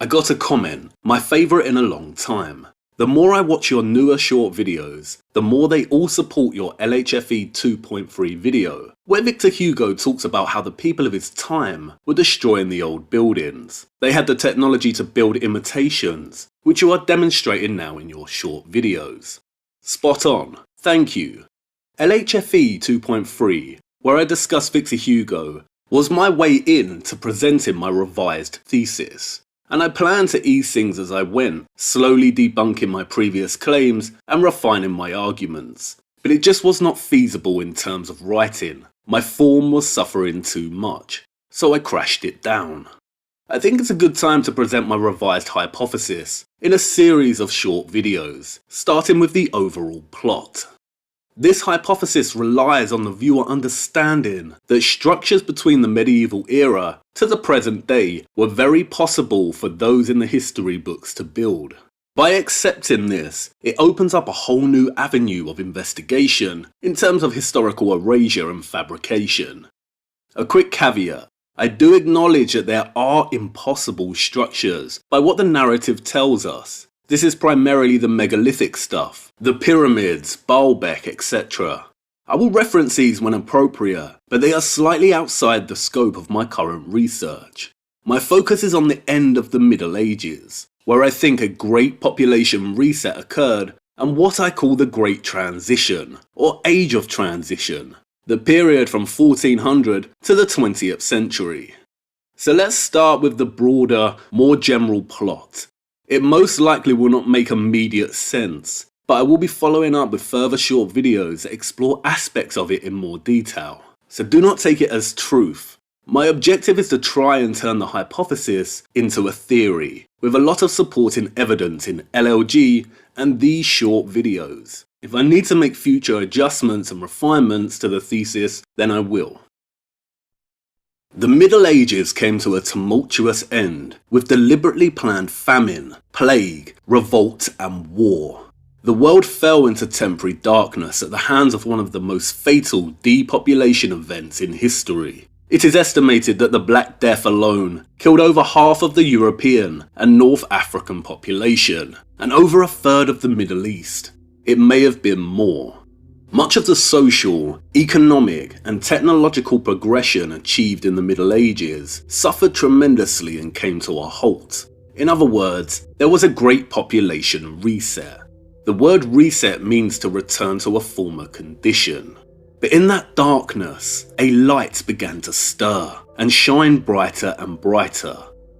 I got a comment, my favourite in a long time. The more I watch your newer short videos, the more they all support your LHFE 2.3 video, where Victor Hugo talks about how the people of his time were destroying the old buildings. They had the technology to build imitations, which you are demonstrating now in your short videos. Spot on, thank you. LHFE 2.3, where I discuss Victor Hugo, was my way in to presenting my revised thesis. And I planned to ease things as I went, slowly debunking my previous claims and refining my arguments. But it just was not feasible in terms of writing. My form was suffering too much, so I crashed it down. I think it's a good time to present my revised hypothesis in a series of short videos, starting with the overall plot. This hypothesis relies on the viewer understanding that structures between the medieval era to the present day were very possible for those in the history books to build. By accepting this, it opens up a whole new avenue of investigation in terms of historical erasure and fabrication. A quick caveat. I do acknowledge that there are impossible structures by what the narrative tells us. This is primarily the megalithic stuff, the pyramids, Baalbek, etc. I will reference these when appropriate, but they are slightly outside the scope of my current research. My focus is on the end of the Middle Ages, where I think a great population reset occurred, and what I call the Great Transition, or Age of Transition, the period from 1400 to the 20th century. So let's start with the broader, more general plot. It most likely will not make immediate sense, but I will be following up with further short videos that explore aspects of it in more detail, so do not take it as truth. My objective is to try and turn the hypothesis into a theory, with a lot of supporting evidence in LLG and these short videos. If I need to make future adjustments and refinements to the thesis, then I will. The Middle Ages came to a tumultuous end, with deliberately planned famine, plague, revolt and war. The world fell into temporary darkness at the hands of one of the most fatal depopulation events in history. It is estimated that the Black Death alone killed over half of the European and North African population, and over a third of the Middle East. It may have been more. Much of the social, economic and technological progression achieved in the Middle Ages suffered tremendously and came to a halt. In other words, there was a great population reset. The word reset means to return to a former condition. But in that darkness, a light began to stir and shine brighter and brighter.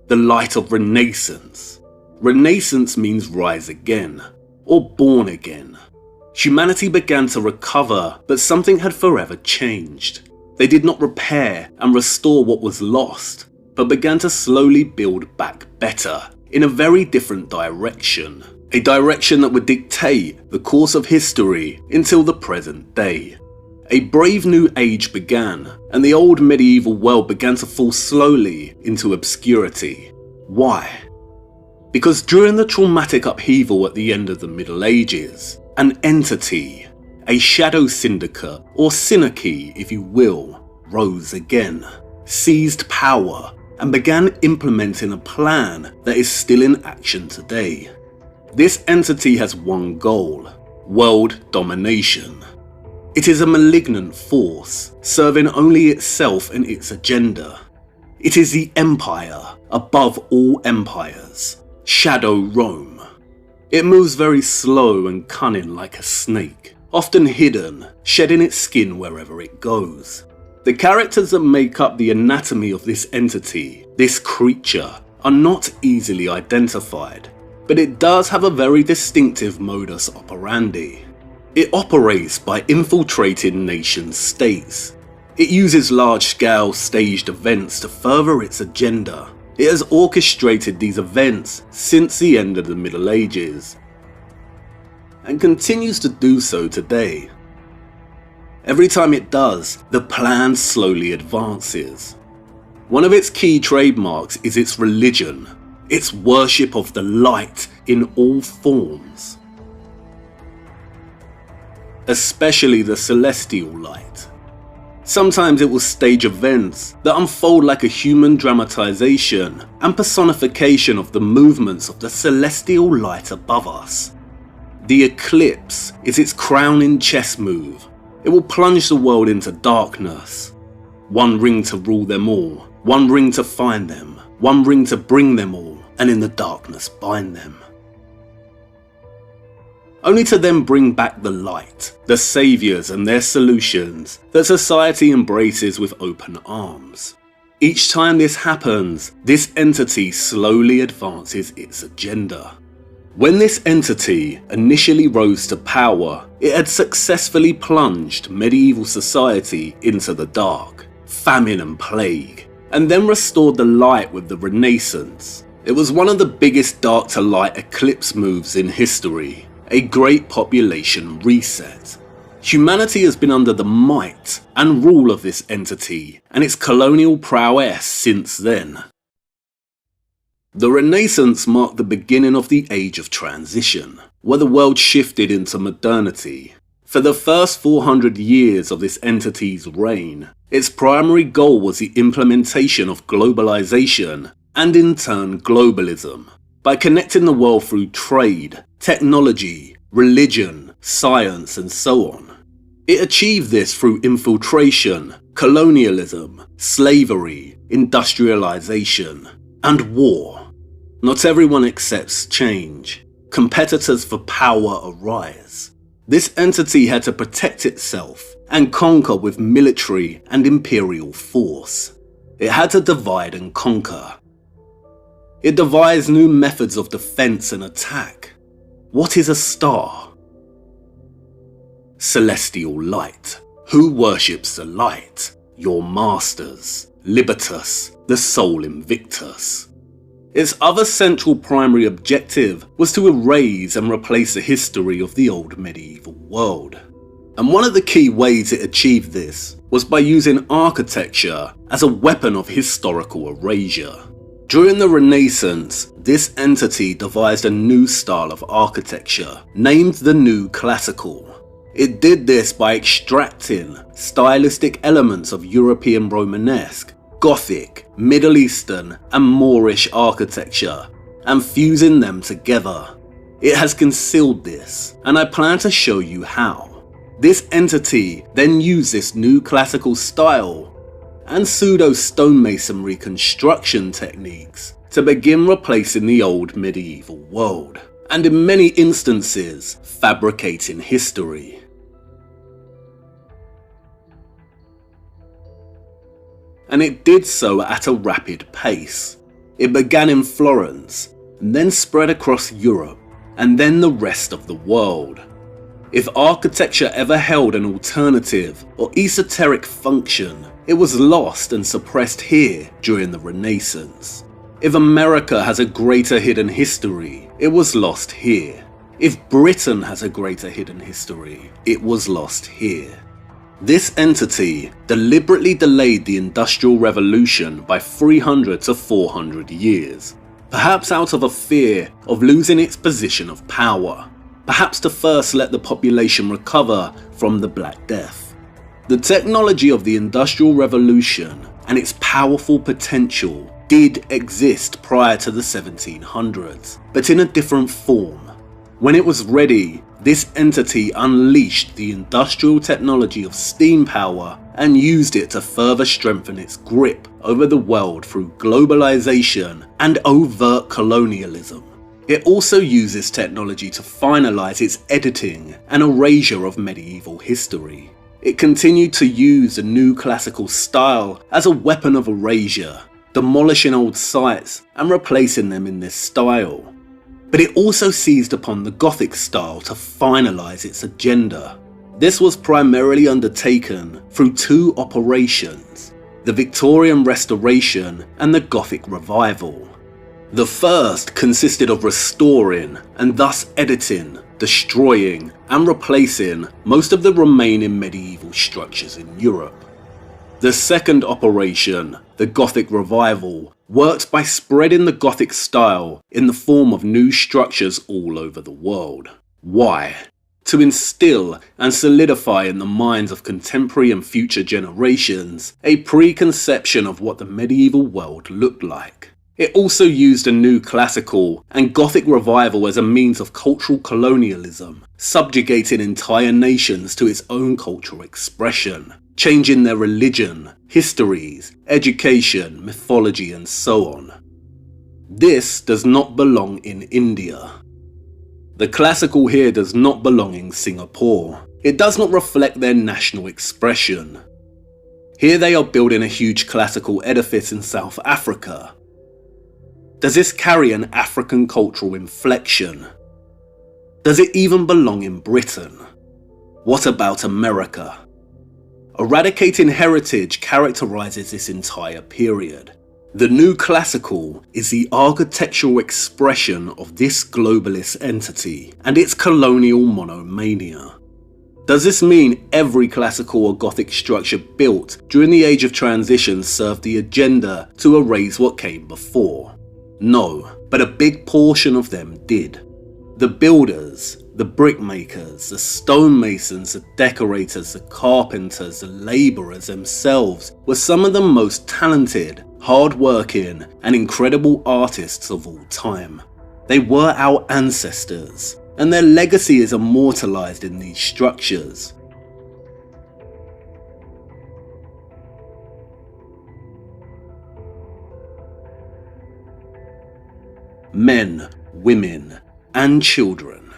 The light of Renaissance. Renaissance means rise again, or born again. Humanity began to recover, but something had forever changed. They did not repair and restore what was lost, but began to slowly build back better, in a very different direction. A direction that would dictate the course of history until the present day. A brave new age began, and the old medieval world began to fall slowly into obscurity. Why? Because during the traumatic upheaval at the end of the Middle Ages, an entity, a shadow syndicate, or synarchy if you will, rose again, seized power, and began implementing a plan that is still in action today. This entity has one goal: world domination. It is a malignant force, serving only itself and its agenda. It is the empire above all empires, Shadow Rome. It moves very slow and cunning like a snake, often hidden, shedding its skin wherever it goes. The characters that make up the anatomy of this entity, this creature, are not easily identified, but it does have a very distinctive modus operandi. It operates by infiltrating nation states. It uses large-scale staged events to further its agenda. It has orchestrated these events since the end of the Middle Ages, and continues to do so today. Every time it does, the plan slowly advances. One of its key trademarks is its religion, its worship of the light in all forms, especially the celestial light. Sometimes it will stage events that unfold like a human dramatization and personification of the movements of the celestial light above us. The eclipse is its crowning chess move. It will plunge the world into darkness. One ring to rule them all, one ring to find them, one ring to bring them all, and in the darkness bind them. Only to then bring back the light, the saviours and their solutions that society embraces with open arms. Each time this happens, this entity slowly advances its agenda. When this entity initially rose to power, it had successfully plunged medieval society into the dark, famine and plague, and then restored the light with the Renaissance. It was one of the biggest dark to light eclipse moves in history, a great population reset. Humanity has been under the might and rule of this entity and its colonial prowess since then. The Renaissance marked the beginning of the Age of Transition, where the world shifted into modernity. For the first 400 years of this entity's reign, its primary goal was the implementation of globalization and in turn globalism, by connecting the world through trade, technology, religion, science and so on. It achieved this through infiltration, colonialism, slavery, industrialization, and war. Not everyone accepts change. Competitors for power arise. This entity had to protect itself and conquer with military and imperial force. It had to divide and conquer. It devised new methods of defense and attack. What is a star? Celestial light. Who worships the light? Your masters. Libertas, the sole invictus. Its other central primary objective was to erase and replace the history of the old medieval world. And one of the key ways it achieved this was by using architecture as a weapon of historical erasure. During the Renaissance, this entity devised a new style of architecture, named the New Classical. It did this by extracting stylistic elements of European Romanesque, Gothic, Middle Eastern and Moorish architecture and fusing them together. It has concealed this, and I plan to show you how. This entity then used this new classical style and pseudo-stonemasonry construction techniques to begin replacing the old medieval world, and in many instances, fabricating history. And it did so at a rapid pace. It began in Florence, and then spread across Europe, and then the rest of the world. If architecture ever held an alternative or esoteric function, it was lost and suppressed here during the Renaissance. If America has a greater hidden history, it was lost here. If Britain has a greater hidden history, it was lost here. This entity deliberately delayed the Industrial Revolution by 300 to 400 years, perhaps out of a fear of losing its position of power, perhaps to first let the population recover from the Black Death. The technology of the Industrial Revolution and its powerful potential did exist prior to the 1700s, but in a different form. When it was ready, this entity unleashed the industrial technology of steam power and used it to further strengthen its grip over the world through globalization and overt colonialism. It also uses technology to finalize its editing and erasure of medieval history. It continued to use the new classical style as a weapon of erasure, demolishing old sites and replacing them in this style. But it also seized upon the Gothic style to finalize its agenda. This was primarily undertaken through two operations, the Victorian Restoration and the Gothic Revival. The first consisted of restoring and thus editing, destroying and replacing most of the remaining medieval structures in Europe. The second operation, the Gothic Revival, worked by spreading the Gothic style in the form of new structures all over the world. Why? to instill and solidify in the minds of contemporary and future generations a preconception of what the medieval world looked like. It also used a new classical and Gothic revival as a means of cultural colonialism, subjugating entire nations to its own cultural expression, changing their religion, histories, education, mythology, and so on. This does not belong in India. The classical here does not belong in Singapore. It does not reflect their national expression. Here they are building a huge classical edifice in South Africa. Does this carry an African cultural inflection? Does it even belong in Britain? What about America? Eradicating heritage characterizes this entire period. The new classical is the architectural expression of this globalist entity and its colonial monomania. Does this mean every classical or Gothic structure built during the Age of Transition served the agenda to erase what came before? No, but a big portion of them did. The builders, the brickmakers, the stonemasons, the decorators, the carpenters, the labourers themselves were some of the most talented, hard-working, and incredible artists of all time. They were our ancestors, and their legacy is immortalised in these structures. Men, women, and children.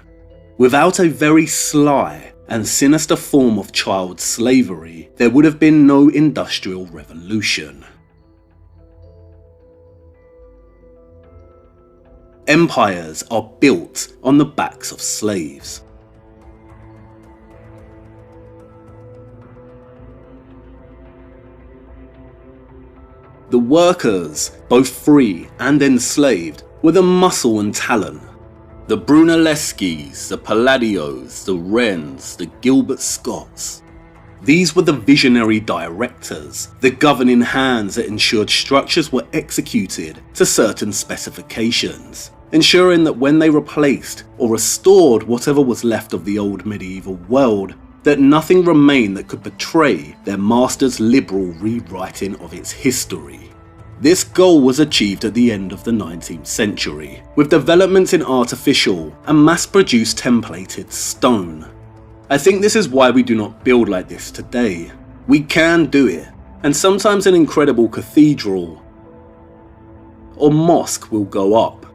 Without a very sly and sinister form of child slavery, there would have been no industrial revolution. Empires are built on the backs of slaves. The workers, both free and enslaved, were the muscle and talent. The Brunelleschis, the Palladios, the Wrens, the Gilbert Scotts. These were the visionary directors, the governing hands that ensured structures were executed to certain specifications, ensuring that when they replaced or restored whatever was left of the old medieval world, that nothing remained that could betray their master's liberal rewriting of its history. This goal was achieved at the end of the 19th century, with developments in artificial and mass-produced templated stone. I think this is why we do not build like this today. We can do it, and sometimes an incredible cathedral or mosque will go up.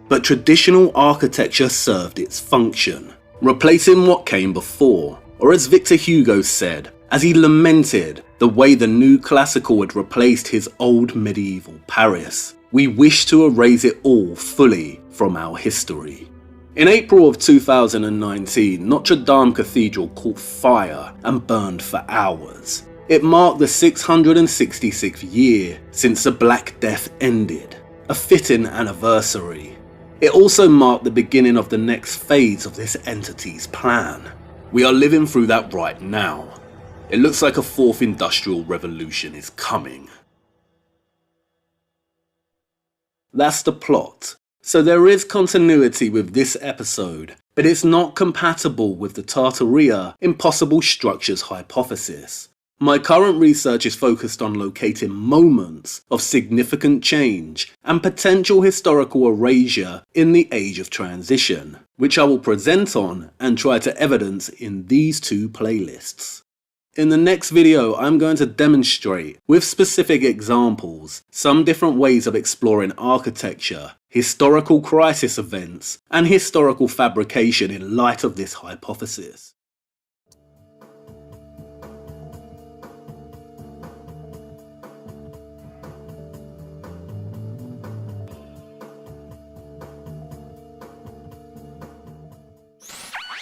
But traditional architecture served its function, replacing what came before, or as Victor Hugo said, as he lamented the way the new classical had replaced his old medieval Paris. We wish to erase it all fully from our history. In April of 2019, Notre Dame Cathedral caught fire and burned for hours. It marked the 666th year since the Black Death ended, a fitting anniversary. It also marked the beginning of the next phase of this entity's plan. We are living through that right now. It looks like a fourth industrial revolution is coming. That's the plot. So there is continuity with this episode, but it's not compatible with the Tartaria impossible structures hypothesis. My current research is focused on locating moments of significant change and potential historical erasure in the Age of Transition, which I will present on and try to evidence in these two playlists. In the next video, I'm going to demonstrate, with specific examples, some different ways of exploring architecture, historical crisis events, and historical fabrication in light of this hypothesis.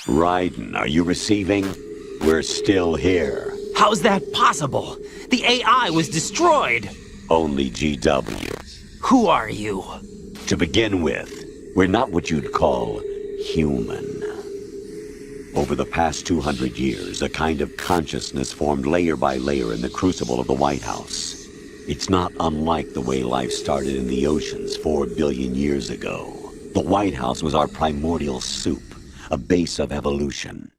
Raiden, are you receiving? We're still here. How's that possible? The AI was destroyed. Only GW. Who are you? To begin with, we're not what you'd call human. Over the past 200 years, a kind of consciousness formed layer by layer in the crucible of the White House. It's not unlike the way life started in the oceans 4 billion years ago. The White House was our primordial soup, a base of evolution.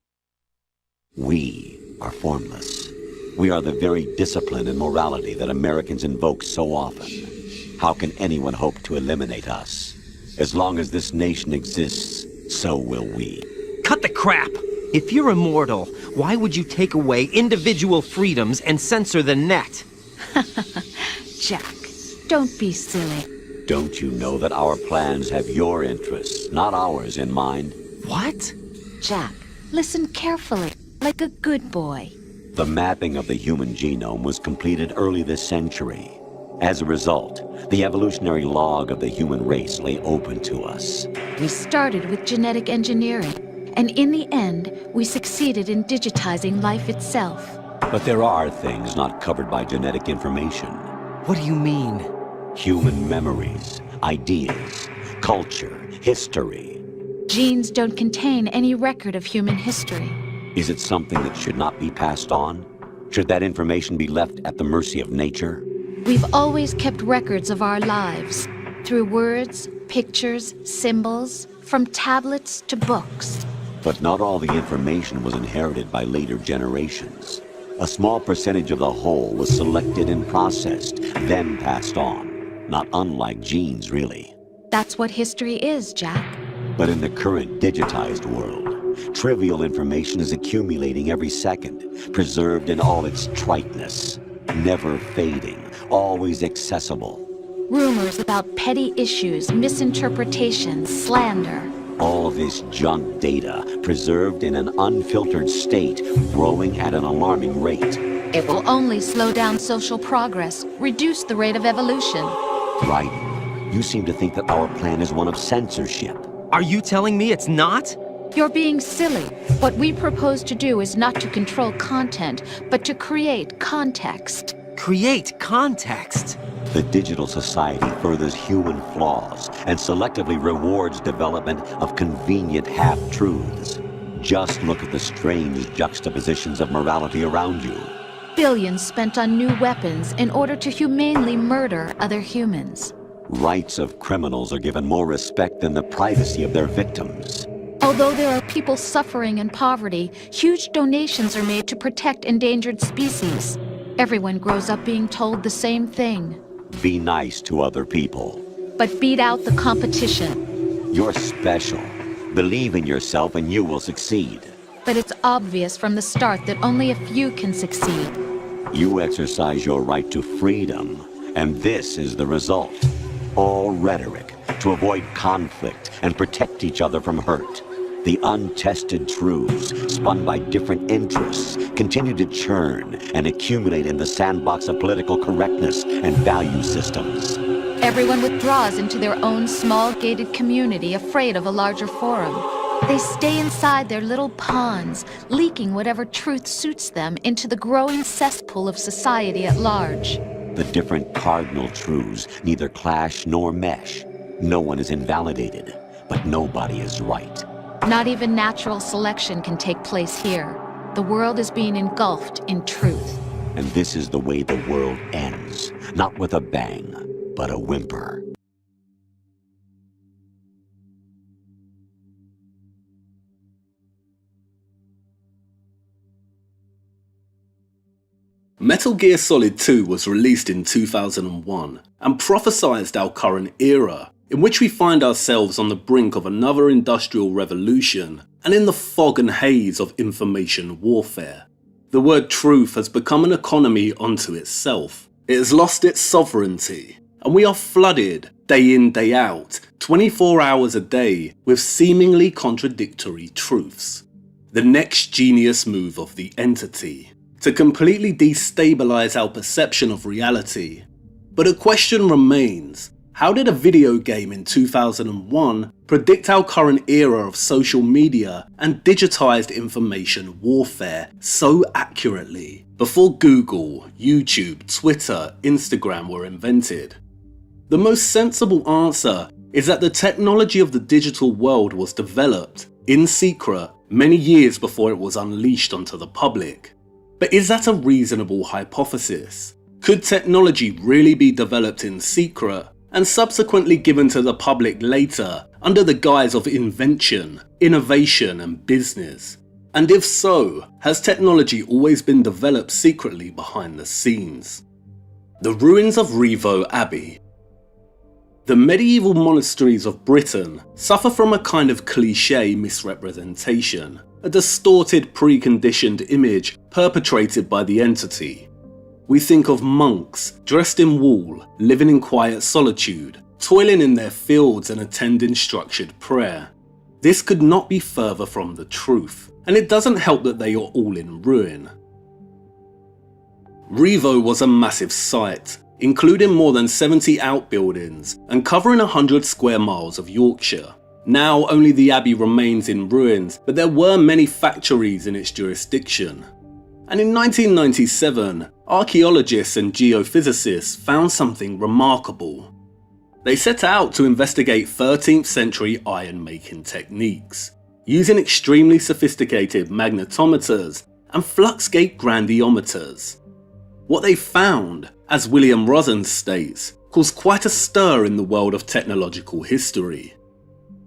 We are formless. We are the very discipline and morality that Americans invoke so often. How can anyone hope to eliminate us? As long as this nation exists, so will we. Cut the crap! If you're immortal, why would you take away individual freedoms and censor the net? Jack, don't be silly. Don't you know that our plans have your interests, not ours, in mind? What? Jack, listen carefully, like a good boy. The mapping of the human genome was completed early this century. As a result, the evolutionary log of the human race lay open to us. We started with genetic engineering, and in the end, we succeeded in digitizing life itself. But there are things not covered by genetic information. What do you mean? Human memories, ideas, culture, history. Genes don't contain any record of human history. Is it something that should not be passed on? Should that information be left at the mercy of nature? We've always kept records of our lives, through words, pictures, symbols, from tablets to books. But not all the information was inherited by later generations. A small percentage of the whole was selected and processed, then passed on. Not unlike genes, really. That's what history is, Jack. But in the current digitized world, trivial information is accumulating every second, preserved in all its triteness, never fading, always accessible. Rumors about petty issues, misinterpretations, slander. All this junk data, preserved in an unfiltered state, growing at an alarming rate. It will only slow down social progress, reduce the rate of evolution. Right. You seem to think that our plan is one of censorship. Are you telling me it's not? You're being silly. What we propose to do is not to control content, but to create context. Create context. The digital society furthers human flaws and selectively rewards development of convenient half-truths. Just look at the strange juxtapositions of morality around you. Billions spent on new weapons in order to humanely murder other humans. Rights of criminals are given more respect than the privacy of their victims. Although there are people suffering in poverty, huge donations are made to protect endangered species. Everyone grows up being told the same thing. Be nice to other people. But beat out the competition. You're special. Believe in yourself and you will succeed. But it's obvious from the start that only a few can succeed. You exercise your right to freedom, and this is the result. All rhetoric to avoid conflict and protect each other from hurt. The untested truths, spun by different interests, continue to churn and accumulate in the sandbox of political correctness and value systems. Everyone withdraws into their own small gated community, afraid of a larger forum. They stay inside their little ponds, leaking whatever truth suits them into the growing cesspool of society at large. The different cardinal truths neither clash nor mesh. No one is invalidated, but nobody is right. Not even natural selection can take place here. The world is being engulfed in truth. And this is the way the world ends, not with a bang, but a whimper. Metal Gear Solid 2 was released in 2001 and prophesized our current era, in which we find ourselves on the brink of another industrial revolution and in the fog and haze of information warfare. The word truth has become an economy unto itself. It has lost its sovereignty, and we are flooded, day in, day out, 24 hours a day, with seemingly contradictory truths. The next genius move of the entity, to completely destabilize our perception of reality. But a question remains: how did a video game in 2001 predict our current era of social media and digitized information warfare so accurately before Google, YouTube, Twitter, Instagram were invented? The most sensible answer is that the technology of the digital world was developed in secret many years before it was unleashed onto the public. But is that a reasonable hypothesis? Could technology really be developed in secret and subsequently given to the public later under the guise of invention, innovation and business? And if so, has technology always been developed secretly behind the scenes? The ruins of Rievaulx Abbey. The medieval monasteries of Britain suffer from a kind of cliché misrepresentation, a distorted preconditioned image perpetrated by the entity. We think of monks dressed in wool, living in quiet solitude, toiling in their fields and attending structured prayer. This could not be further from the truth, and it doesn't help that they are all in ruin. Rievaulx was a massive site, including more than 70 outbuildings and covering 100 square miles of Yorkshire. Now only the abbey remains in ruins, but there were many factories in its jurisdiction. And in 1997, archaeologists and geophysicists found something remarkable. They set out to investigate 13th century iron making techniques, using extremely sophisticated magnetometers and fluxgate gradiometers. What they found, as William Rosen states, caused quite a stir in the world of technological history.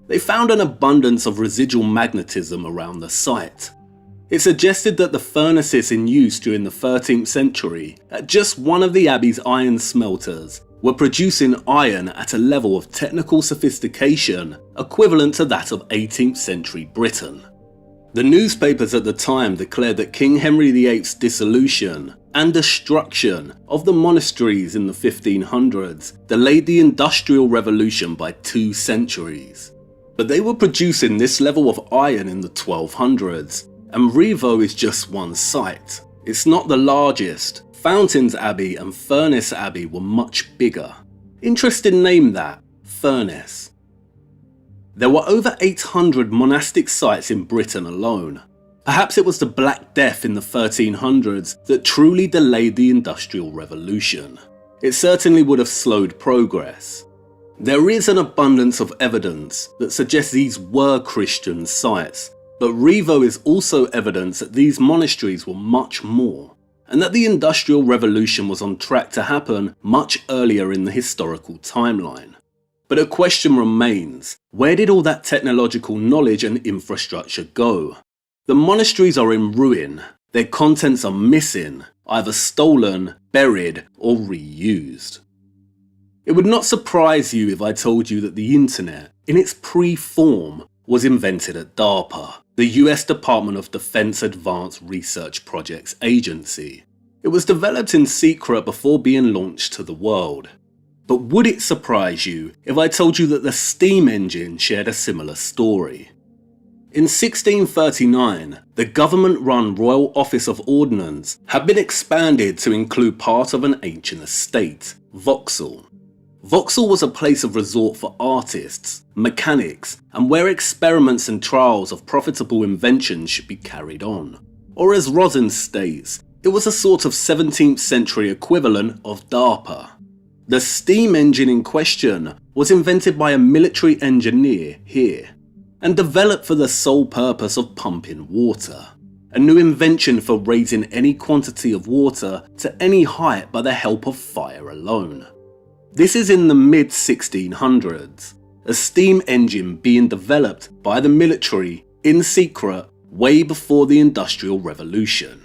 They found an abundance of residual magnetism around the site. It suggested that the furnaces in use during the 13th century at just one of the abbey's iron smelters were producing iron at a level of technical sophistication equivalent to that of 18th century Britain. The newspapers at the time declared that King Henry VIII's dissolution and destruction of the monasteries in the 1500s delayed the Industrial Revolution by 2 centuries. But they were producing this level of iron in the 1200s, and Rievaulx is just one site. It's not the largest. Fountains Abbey and Furness Abbey were much bigger. Interesting name that, Furness. There were over 800 monastic sites in Britain alone. Perhaps it was the Black Death in the 1300s that truly delayed the Industrial Revolution. It certainly would have slowed progress. There is an abundance of evidence that suggests these were Christian sites, but Rievaulx is also evidence that these monasteries were much more, and that the Industrial Revolution was on track to happen much earlier in the historical timeline. But a question remains, where did all that technological knowledge and infrastructure go? The monasteries are in ruin, their contents are missing, either stolen, buried, or reused. It would not surprise you if I told you that the internet, in its pre-form, was invented at DARPA, the US Department of Defense Advanced Research Projects Agency. It was developed in secret before being launched to the world. But would it surprise you if I told you that the steam engine shared a similar story? In 1639, the government-run Royal Office of Ordnance had been expanded to include part of an ancient estate, Vauxhall. Vauxhall was a place of resort for artists, mechanics, and where experiments and trials of profitable inventions should be carried on. Or as Rosen states, it was a sort of 17th century equivalent of DARPA. The steam engine in question was invented by a military engineer here, and developed for the sole purpose of pumping water. A new invention for raising any quantity of water to any height by the help of fire alone. This is in the mid-1600s, a steam engine being developed by the military in secret way before the Industrial Revolution.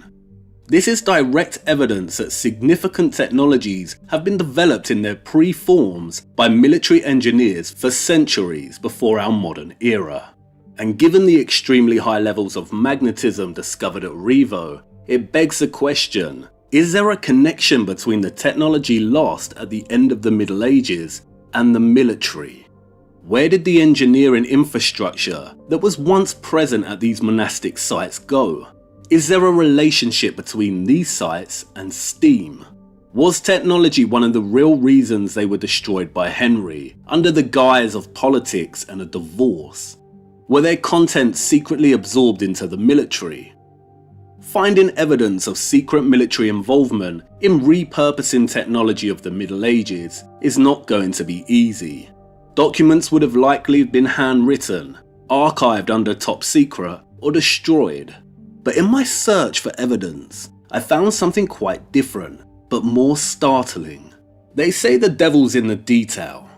This is direct evidence that significant technologies have been developed in their pre-forms by military engineers for centuries before our modern era. And given the extremely high levels of magnetism discovered at Rievaulx, it begs the question, is there a connection between the technology lost at the end of the Middle Ages and the military? Where did the engineering infrastructure that was once present at these monastic sites go? Is there a relationship between these sites and steam? Was technology one of the real reasons they were destroyed by Henry, under the guise of politics and a divorce? Were their contents secretly absorbed into the military? Finding evidence of secret military involvement in repurposing technology of the Middle Ages is not going to be easy. Documents would have likely been handwritten, archived under top secret, or destroyed. But in my search for evidence, I found something quite different, but more startling. They say the devil's in the detail,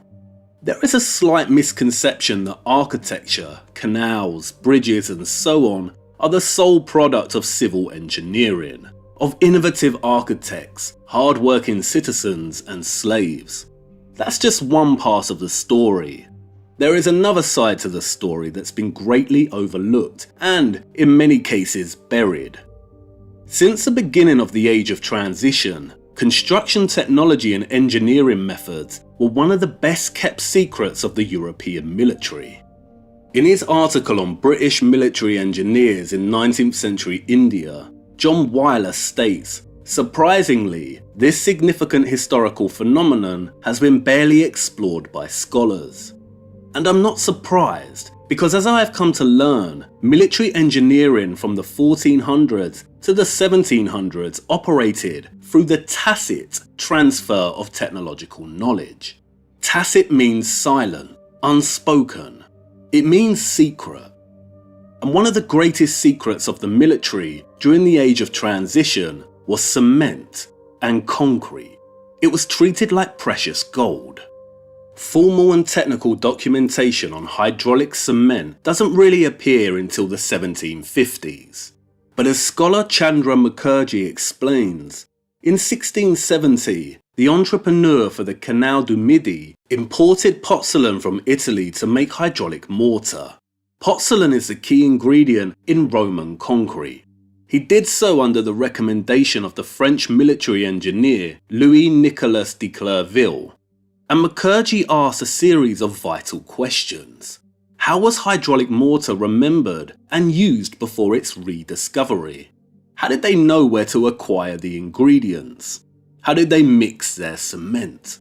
There is a slight misconception that architecture, canals, bridges and so on are the sole product of civil engineering, of innovative architects, hard-working citizens and slaves. That's just one part of the story. There is another side to the story that's been greatly overlooked and, in many cases, buried. Since the beginning of the Age of Transition, construction technology and engineering methods were one of the best kept secrets of the European military. In his article on British military engineers in 19th century India, John Weiler states, surprisingly, this significant historical phenomenon has been barely explored by scholars. And I'm not surprised, because as I have come to learn, military engineering from the 1400s to the 1700s operated through the tacit transfer of technological knowledge. Tacit means silent, unspoken. It means secret. And one of the greatest secrets of the military during the Age of Transition was cement and concrete. It was treated like precious gold. Formal and technical documentation on hydraulic cement doesn't really appear until the 1750s. But as scholar Chandra Mukherjee explains, in 1670, the entrepreneur for the Canal du Midi imported pozzolan from Italy to make hydraulic mortar. Pozzolan is the key ingredient in Roman concrete. He did so under the recommendation of the French military engineer Louis-Nicolas de Clerville. And Mukherjee asked a series of vital questions. How was hydraulic mortar remembered and used before its rediscovery? How did they know where to acquire the ingredients? How did they mix their cement?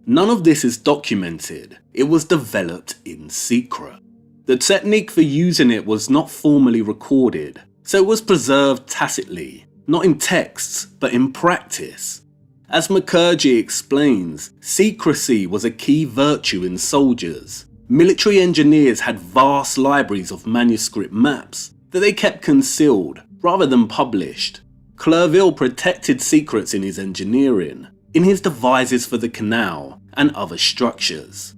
None of this is documented. It was developed in secret. The technique for using it was not formally recorded, so it was preserved tacitly, not in texts, but in practice. As Mukherjee explains, secrecy was a key virtue in soldiers. Military engineers had vast libraries of manuscript maps that they kept concealed rather than published. Clerville protected secrets in his engineering, in his devices for the canal and other structures.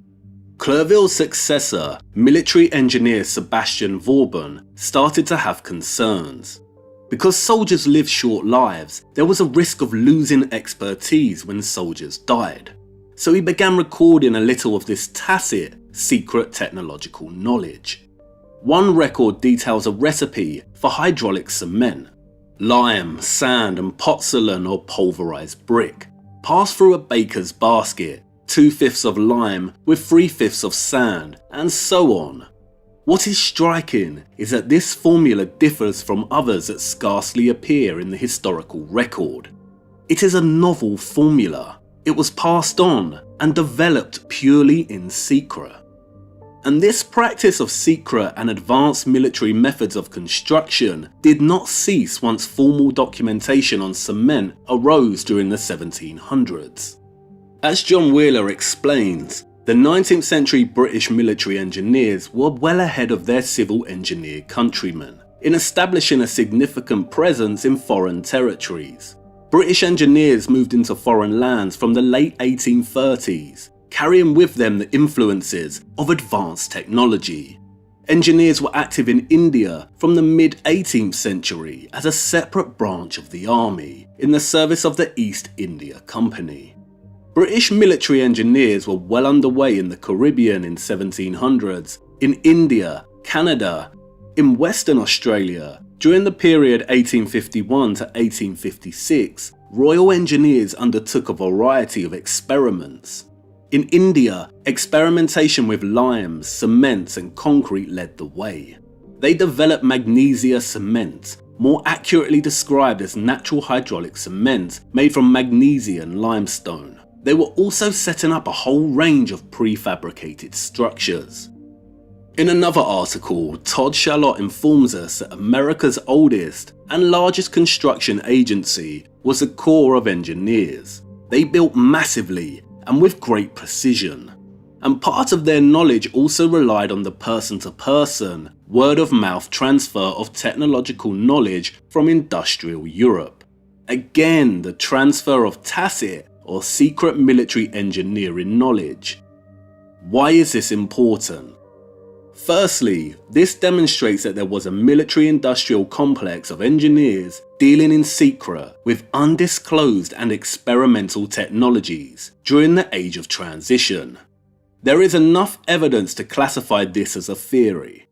Clerville's successor, military engineer Sebastian Vauban, started to have concerns. Because soldiers live short lives, there was a risk of losing expertise when soldiers died. So he began recording a little of this tacit, secret technological knowledge. One record details a recipe for hydraulic cement. Lime, sand and pozzolan or pulverized brick pass through a baker's basket, 2/5 of lime with 3/5 of sand, and so on. What is striking is that this formula differs from others that scarcely appear in the historical record. It is a novel formula. It was passed on and developed purely in secret. And this practice of secret and advanced military methods of construction did not cease once formal documentation on cement arose during the 1700s. As John Wheeler explains, the 19th century British military engineers were well ahead of their civil engineer countrymen in establishing a significant presence in foreign territories. British engineers moved into foreign lands from the late 1830s, carrying with them the influences of advanced technology. Engineers were active in India from the mid-18th century as a separate branch of the army in the service of the East India Company. British military engineers were well underway in the Caribbean in 1700s, in India, Canada, in Western Australia. During the period 1851 to 1856, Royal Engineers undertook a variety of experiments. In India, experimentation with limes, cements and concrete led the way. They developed magnesia cement, more accurately described as natural hydraulic cement made from magnesian limestone. They were also setting up a whole range of prefabricated structures. In another article, Todd Charlotte informs us that America's oldest and largest construction agency was the Corps of Engineers. They built massively and with great precision, and part of their knowledge also relied on the person-to-person, word-of-mouth transfer of technological knowledge from industrial Europe. Again, the transfer of tacit or secret military engineering knowledge. Why is this important? Firstly, this demonstrates that there was a military-industrial complex of engineers dealing in secret with undisclosed and experimental technologies during the Age of Transition. There is enough evidence to classify this as a theory.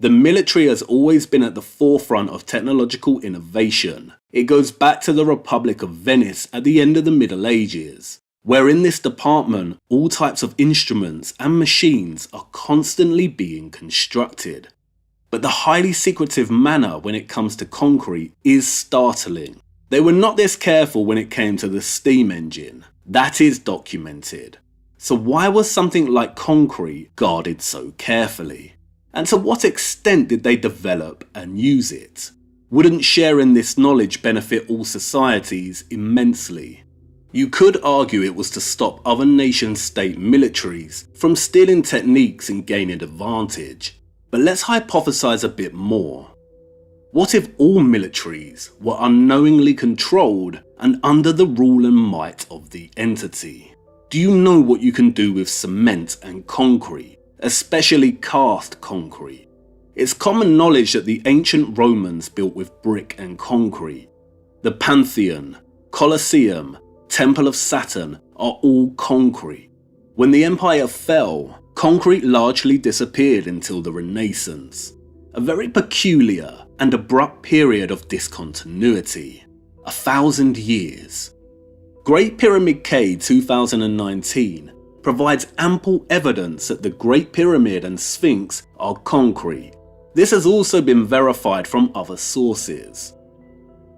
The military has always been at the forefront of technological innovation. It goes back to the Republic of Venice at the end of the Middle Ages, where in this department all types of instruments and machines are constantly being constructed. But the highly secretive manner when it comes to concrete is startling. They were not this careful when it came to the steam engine. That is documented. So why was something like concrete guarded so carefully? And to what extent did they develop and use it? Wouldn't sharing this knowledge benefit all societies immensely? You could argue it was to stop other nation-state militaries from stealing techniques and gaining advantage. But let's hypothesize a bit more. What if all militaries were unknowingly controlled and under the rule and might of the entity? Do you know what you can do with cement and concrete, especially cast concrete? It's common knowledge that the ancient Romans built with brick and concrete. The Pantheon, Colosseum, Temple of Saturn are all concrete. When the empire fell, concrete largely disappeared until the Renaissance, a very peculiar and abrupt period of discontinuity, 1,000 years. Great Pyramid K 2019 provides ample evidence that the Great Pyramid and Sphinx are concrete. This has also been verified from other sources.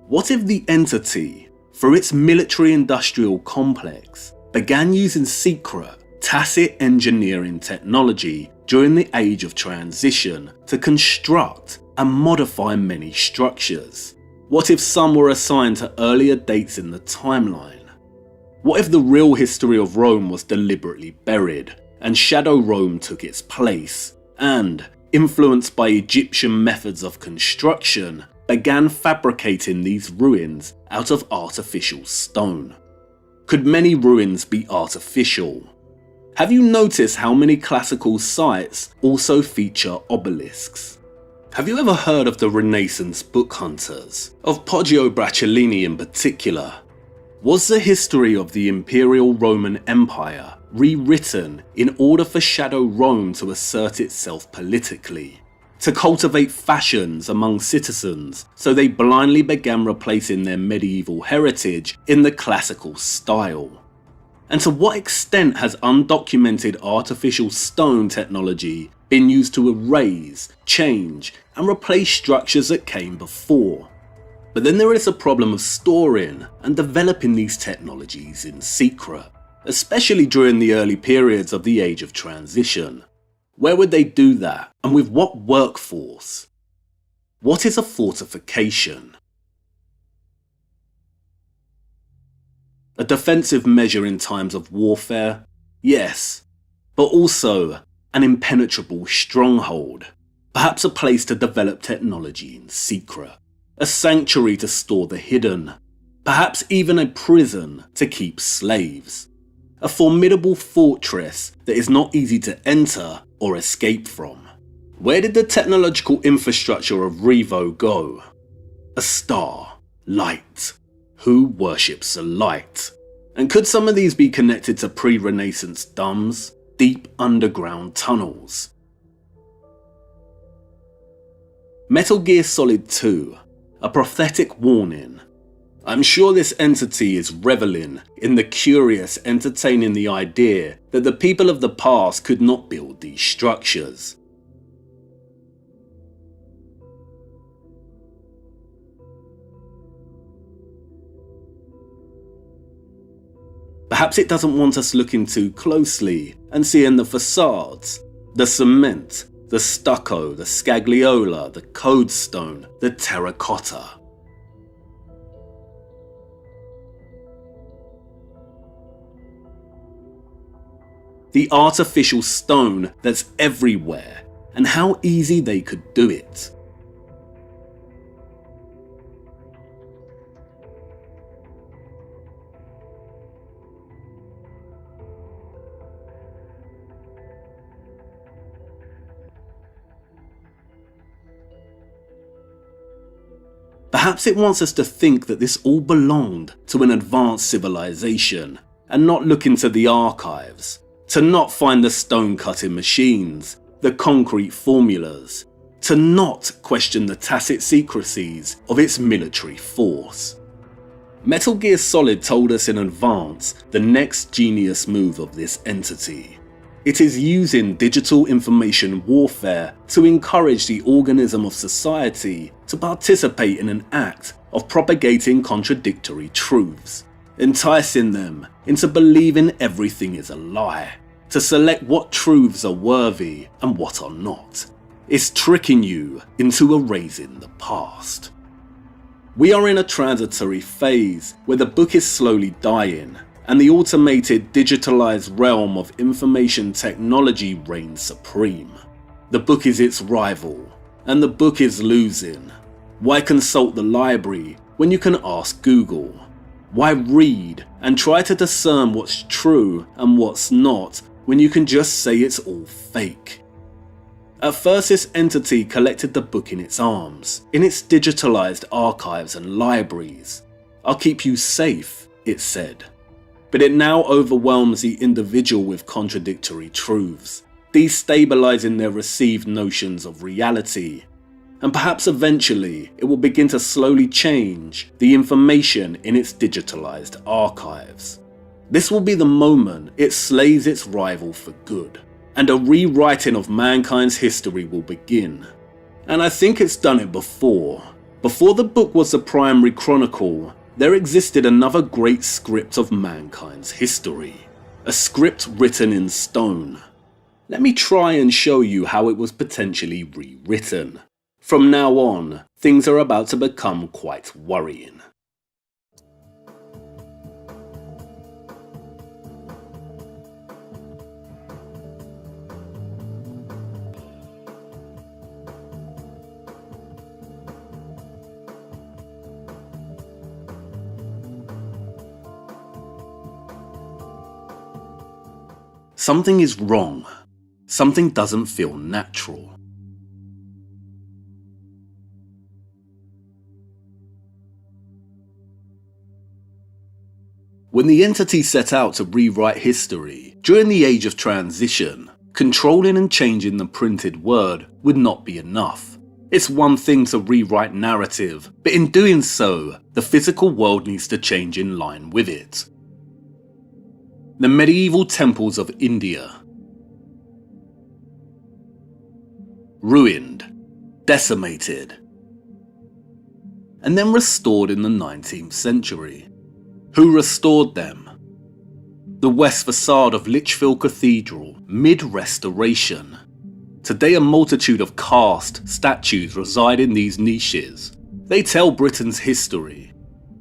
What if the entity, through its military-industrial complex, began using secret, tacit engineering technology during the Age of Transition to construct and modify many structures? What if some were assigned to earlier dates in the timeline? What if the real history of Rome was deliberately buried, and Shadow Rome took its place, and, influenced by Egyptian methods of construction, began fabricating these ruins out of artificial stone? Could many ruins be artificial? Have you noticed how many classical sites also feature obelisks? Have you ever heard of the Renaissance book hunters, of Poggio Bracciolini in particular? Was the history of the Imperial Roman Empire rewritten in order for Shadow Rome to assert itself politically? To cultivate fashions among citizens, so they blindly began replacing their medieval heritage in the classical style? And to what extent has undocumented artificial stone technology been used to erase, change, and replace structures that came before? But then there is a problem of storing and developing these technologies in secret, especially during the early periods of the Age of Transition. Where would they do that, and with what workforce? What is a fortification? A defensive measure in times of warfare? Yes, but also an impenetrable stronghold, perhaps a place to develop technology in secret, a sanctuary to store the hidden, perhaps even a prison to keep slaves, a formidable fortress that is not easy to enter or escape from. Where did the technological infrastructure of Revo go? A star, light. Who worships the light? And could some of these be connected to pre-Renaissance domes, deep underground tunnels? Metal Gear Solid 2, a prophetic warning. I'm sure this entity is reveling in the curious, entertaining the idea that the people of the past could not build these structures. Perhaps it doesn't want us looking too closely and seeing the facades, the cement, the stucco, the scagliola, the code stone, the terracotta. The artificial stone that's everywhere, and how easy they could do it. Perhaps it wants us to think that this all belonged to an advanced civilization and not look into the archives, to not find the stone-cutting machines, the concrete formulas, to not question the tacit secrecies of its military force. Metal Gear Solid told us in advance the next genius move of this entity. It is using digital information warfare to encourage the organism of society to participate in an act of propagating contradictory truths, enticing them into believing everything is a lie, to select what truths are worthy and what are not. It's tricking you into erasing the past. We are in a transitory phase where the book is slowly dying and the automated, digitalized realm of information technology reigns supreme. The book is its rival, and the book is losing. Why consult the library when you can ask Google? Why read and try to discern what's true and what's not when you can just say it's all fake? At first, this entity collected the book in its arms, in its digitalized archives and libraries. "I'll keep you safe," it said. But it now overwhelms the individual with contradictory truths, destabilizing their received notions of reality. And perhaps eventually it will begin to slowly change the information in its digitalized archives. This will be the moment it slays its rival for good, and a rewriting of mankind's history will begin. And I think it's done it before. Before the book was the primary chronicle, there existed another great script of mankind's history. A script written in stone. Let me try and show you how it was potentially rewritten. From now on, things are about to become quite worrying. Something is wrong. Something doesn't feel natural. When the entity set out to rewrite history during the age of transition, controlling and changing the printed word would not be enough. It's one thing to rewrite narrative, but in doing so, the physical world needs to change in line with it. The medieval temples of India. Ruined, decimated, and then restored in the 19th century. Who restored them? The west facade of Lichfield Cathedral, mid-restoration. Today a multitude of cast statues reside in these niches. They tell Britain's history.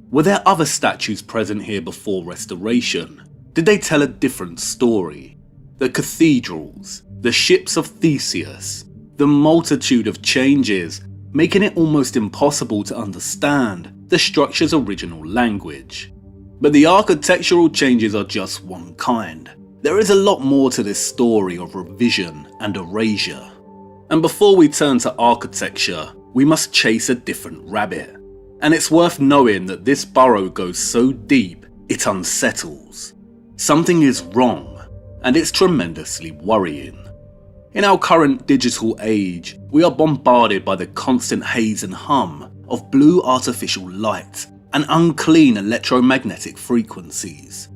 Were there other statues present here before restoration? Did they tell a different story? The cathedrals, the ships of Theseus, the multitude of changes, making it almost impossible to understand the structure's original language. But the architectural changes are just one kind. There is a lot more to this story of revision and erasure. And before we turn to architecture, we must chase a different rabbit. And it's worth knowing that this burrow goes so deep, it unsettles. Something is wrong, and it's tremendously worrying. In our current digital age, we are bombarded by the constant haze and hum of blue artificial light and unclean electromagnetic frequencies.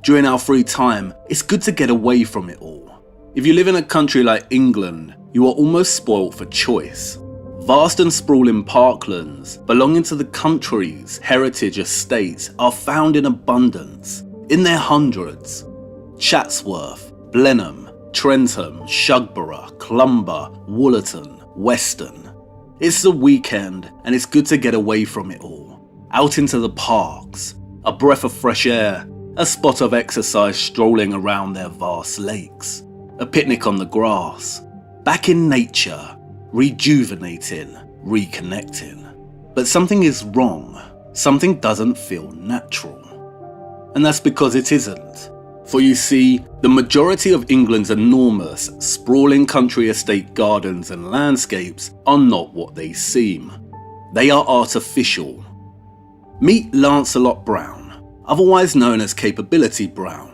During our free time, it's good to get away from it all. If you live in a country like England, you are almost spoilt for choice. Vast and sprawling parklands belonging to the country's heritage estates are found in abundance, in their hundreds. Chatsworth, Blenheim, Trentham, Shugborough, Clumber, Woollerton, Weston. It's the weekend and it's good to get away from it all. Out into the parks, a breath of fresh air, a spot of exercise strolling around their vast lakes, a picnic on the grass, back in nature, rejuvenating, reconnecting. But something is wrong, something doesn't feel natural. And that's because it isn't. For you see, the majority of England's enormous, sprawling country estate gardens and landscapes are not what they seem. They are artificial. Meet Lancelot Brown, otherwise known as Capability Brown.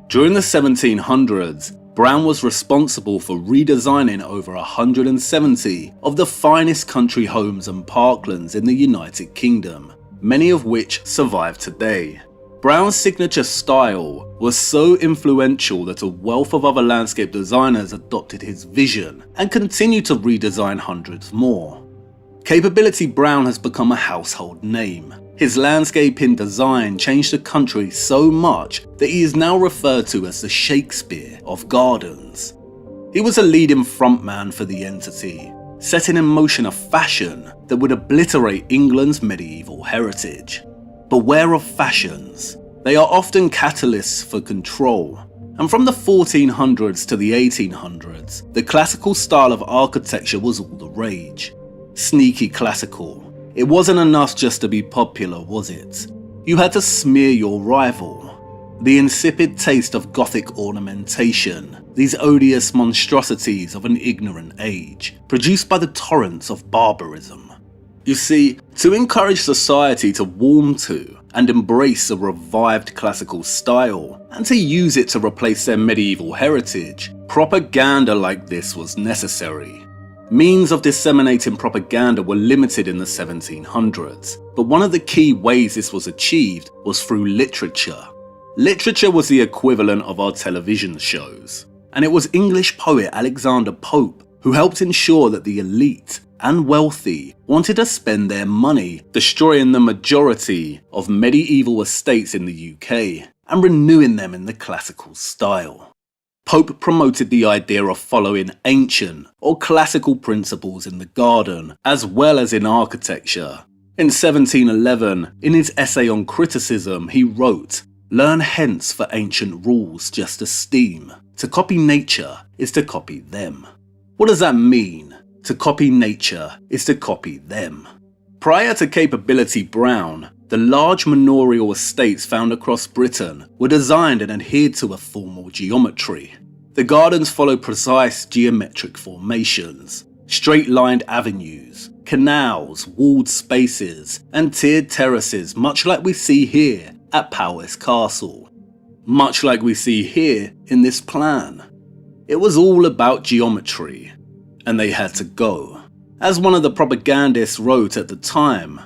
During the 1700s, Brown was responsible for redesigning over 170 of the finest country homes and parklands in the United Kingdom, many of which survive today. Brown's signature style was so influential that a wealth of other landscape designers adopted his vision and continued to redesign hundreds more. Capability Brown has become a household name. His landscaping design changed the country so much that he is now referred to as the Shakespeare of gardens. He was a leading frontman for the entity, setting in motion a fashion that would obliterate England's medieval heritage. Beware of fashions. They are often catalysts for control. And from the 1400s to the 1800s, the classical style of architecture was all the rage. Sneaky classical. It wasn't enough just to be popular, was it? You had to smear your rival. The insipid taste of Gothic ornamentation, these odious monstrosities of an ignorant age, produced by the torrents of barbarism. You see, to encourage society to warm to and embrace a revived classical style, and to use it to replace their medieval heritage, propaganda like this was necessary. Means of disseminating propaganda were limited in the 1700s, but one of the key ways this was achieved was through literature. Literature was the equivalent of our television shows, and it was English poet Alexander Pope who helped ensure that the elite and wealthy wanted to spend their money destroying the majority of medieval estates in the UK and renewing them in the classical style. Pope promoted the idea of following ancient or classical principles in the garden as well as in architecture. In 1711, in his essay on criticism, he wrote, "Learn hence for ancient rules just esteem. To copy nature is to copy them." What does that mean? To copy nature is to copy them. Prior to Capability Brown, the large manorial estates found across Britain were designed and adhered to a formal geometry. The gardens follow precise geometric formations, straight-lined avenues, canals, walled spaces, and tiered terraces, much like we see here at Powys Castle. Much like we see here in this plan. It was all about geometry, and they had to go. As one of the propagandists wrote at the time,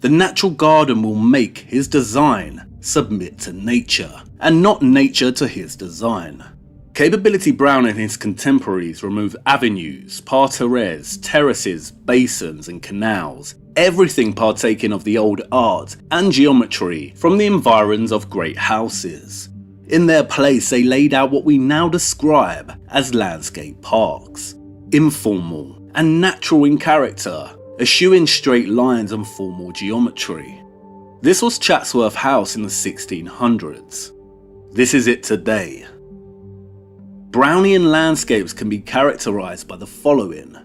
"The natural garden will make his design submit to nature, and not nature to his design." Capability Brown and his contemporaries removed avenues, parterres, terraces, basins and canals, everything partaking of the old art and geometry from the environs of great houses. In their place, they laid out what we now describe as landscape parks, informal and natural in character, eschewing straight lines and formal geometry. This was Chatsworth House in the 1600s. This is it today. Brownian landscapes can be characterized by the following.